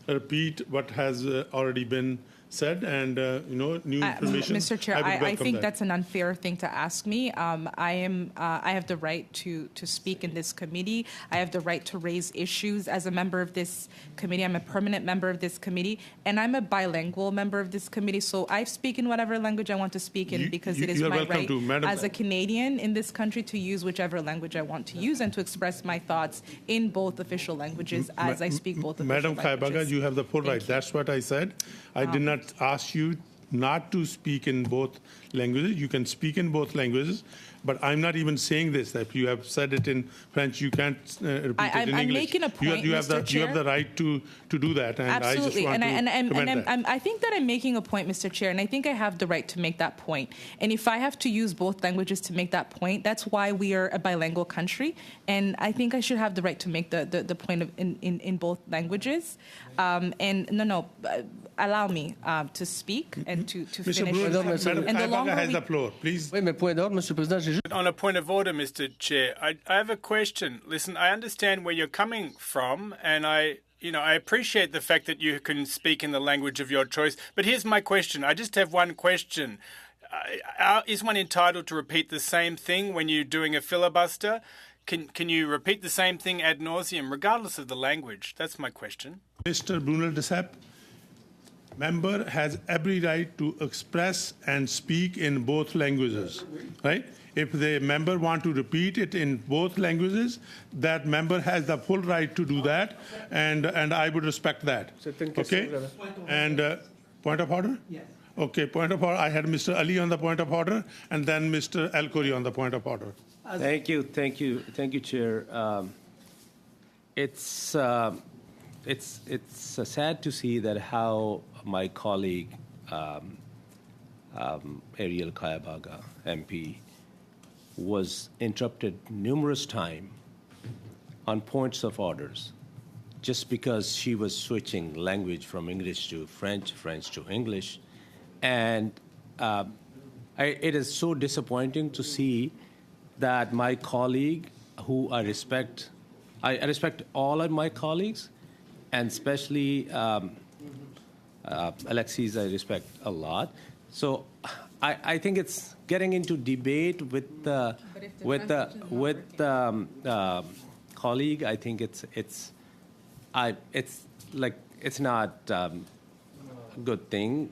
repeat what has already been said, and new information. Mr. Chair, I would I welcome think that. that's an unfair thing to ask me. I have the right to speak in this committee. I have the right to raise issues as a member of this committee. I'm a permanent member of this committee, and I'm a bilingual member of this committee. So I speak in whatever language I want to speak in because it is you're my welcome right to, Madam. as a Canadian in this country to use whichever language I want to use and to express my thoughts in both official languages as I speak both official Madam languages. Kaibaga, you have the full right. That's what I said. I did not ask you not to speak in both languages. You can speak in both languages, but I'm not even saying this, that you have said it in French, you can't repeat it in I'm English. making a point, you have Mr. You have the right to do that, and Absolutely, I just want to commend that. I think that I'm making a point, Mr. Chair, and I think I have the right to make that point. And if I have to use both languages to make that point, that's why we are a bilingual country, and I think I should have the right to make the point of in both languages. Allow me to speak and to Mr. finish. Bruno, Madam And the Kaibaga longer has we- the floor, please. Oui, mais point d'ordre, Monsieur le Président. J'ai juste... On a point of order, Mr. Chair, I have a question. Listen, I understand where you're coming from, and I appreciate the fact that you can speak in the language of your choice. But here's my question. I just have one question. Is one entitled to repeat the same thing when you're doing a filibuster? Can you repeat the same thing ad nauseum, regardless of the language? That's my question. Mr. Bruno de Sepp, member has every right to express and speak in both languages, right? If the member want to repeat it in both languages, that member has the full right to do that, and I would respect that. Okay? And point of order? Yes. Okay, point of order. I had Mr. Ali on the point of order, and then Mr. El Khoury on the point of order. Thank you, Chair. It's sad to see that how my colleague Ariel Kaibaga, MP, was interrupted numerous times on points of orders just because she was switching language from English to French, French to English. And it is so disappointing to see that my colleague, who I respect all of my colleagues, and especially Alexis, I respect a lot. So I think it's getting into debate with colleague. I think it's not a good thing.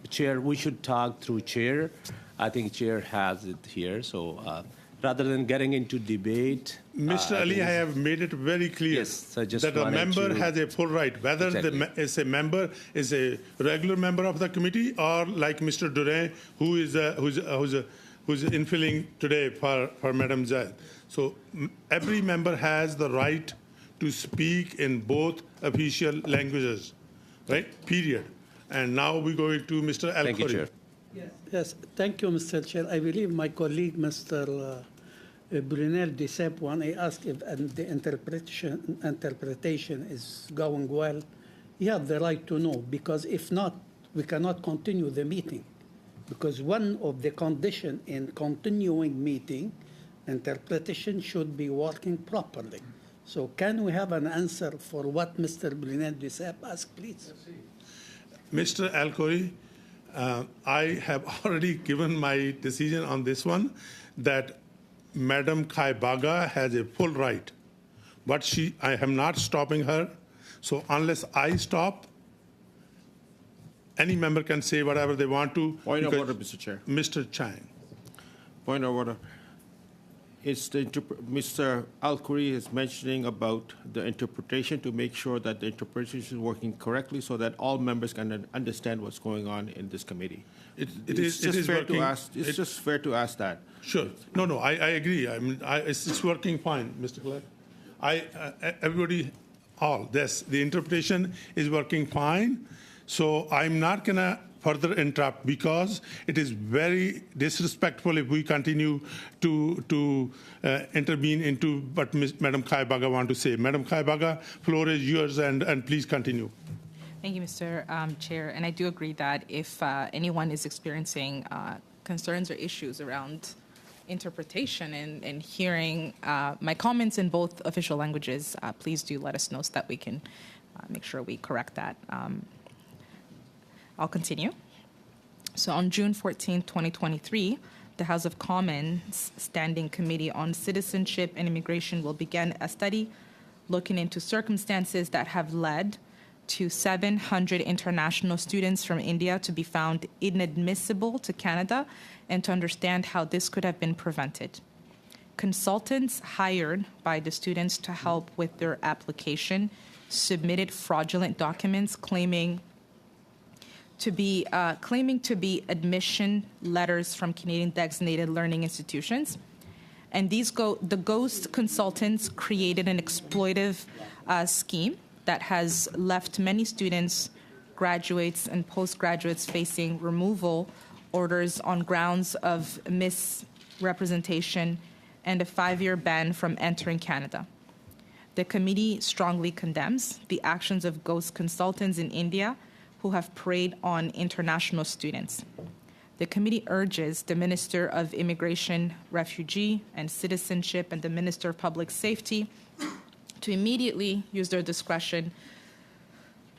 Chair, we should talk through chair. I think chair has it here. So rather than getting into debate, Mr. Ali, I have made it very clear that a member has a full right, whether a member is a regular member of the committee or like Mr. Duray, who's infilling today for Madam Zaid. So every member has the right to speak in both official languages, right? Period. And now we go to Mr. El Khoury. Thank you, Chair. Yes, thank you, Mr. Chair. I believe my colleague, Mr. Brunel de Sepp, when I asked if the interpretation is going well, he has the right to know, because if not, we cannot continue the meeting. Because one of the conditions in continuing meeting, interpretation should be working properly. So can we have an answer for what Mr. Brunel de Sepp asked, please? Mr. El Khoury, I have already given my decision on this one, that Madam Kaibaga has a full right. But I am not stopping her. So unless I stop, any member can say whatever they want to. Point of order, Mr. Chair. Mr. Chang. Point of order. Mr. Al Khoury is mentioning about the interpretation to make sure that the interpretation is working correctly so that all members can understand what's going on in this committee. It's just fair to ask that. Sure. No, I agree. I mean, it's working fine, Mr. Clerk. The interpretation is working fine. So I'm not going to further interrupt, because it is very disrespectful if we continue to intervene into what Madam Kaibaga wants to say. Madam Kaibaga, floor is yours, and please continue. Thank you, Mr. Chair. And I do agree that if anyone is experiencing concerns or issues around interpretation and hearing my comments in both official languages, please do let us know so that we can make sure we correct that. I'll continue. So on June 14, 2023, the House of Commons Standing Committee on Citizenship and Immigration will begin a study looking into circumstances that have led to 700 international students from India to be found inadmissible to Canada and to understand how this could have been prevented. Consultants hired by the students to help with their application submitted fraudulent documents claiming to be admission letters from Canadian designated learning institutions. And the ghost consultants created an exploitive scheme that has left many students, graduates, and postgraduates facing removal orders on grounds of misrepresentation and a 5-year ban from entering Canada. The committee strongly condemns the actions of ghost consultants in India who have preyed on international students. The committee urges the Minister of Immigration, Refugee, and Citizenship and the Minister of Public Safety to immediately use their discretion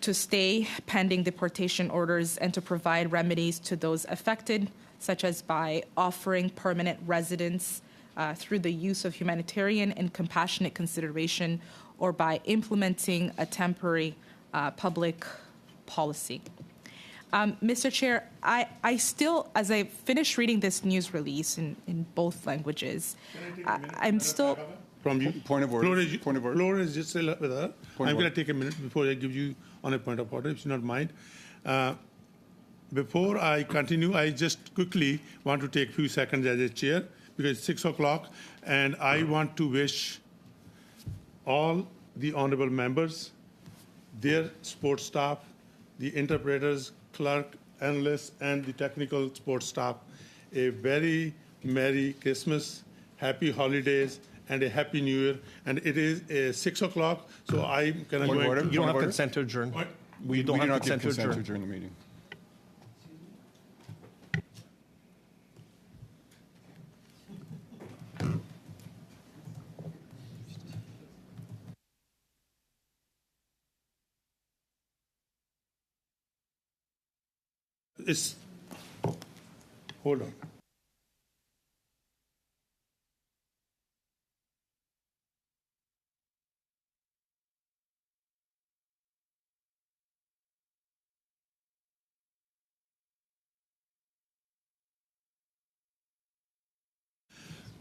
to stay pending deportation orders and to provide remedies to those affected, such as by offering permanent residence through the use of humanitarian and compassionate consideration or by implementing a temporary public policy. Mr. Chair, I still, as I finish reading this news release in both languages, I'm still... From you. Point of order. Point of order. Floor is just still with her. I'm going to take a minute before I give you on a point of order, if you don't mind. Before I continue, I just quickly want to take a few seconds as a chair because it's 6 o'clock, and I want to wish all the honorable members, their support staff, the interpreters, clerk, analysts, and the technical support staff a very Merry Christmas, Happy Holidays, and a Happy New Year. And it is 6 o'clock, so I'm going to go. You don't have consent to adjourn. We don't do have not give consent to consent to adjourn. adjourn the meeting. Hold on.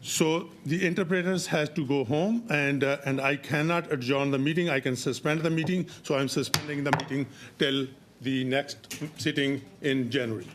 So the interpreters has to go home, and I cannot adjourn the meeting. I can suspend the meeting, so I'm suspending the meeting till the next sitting in January.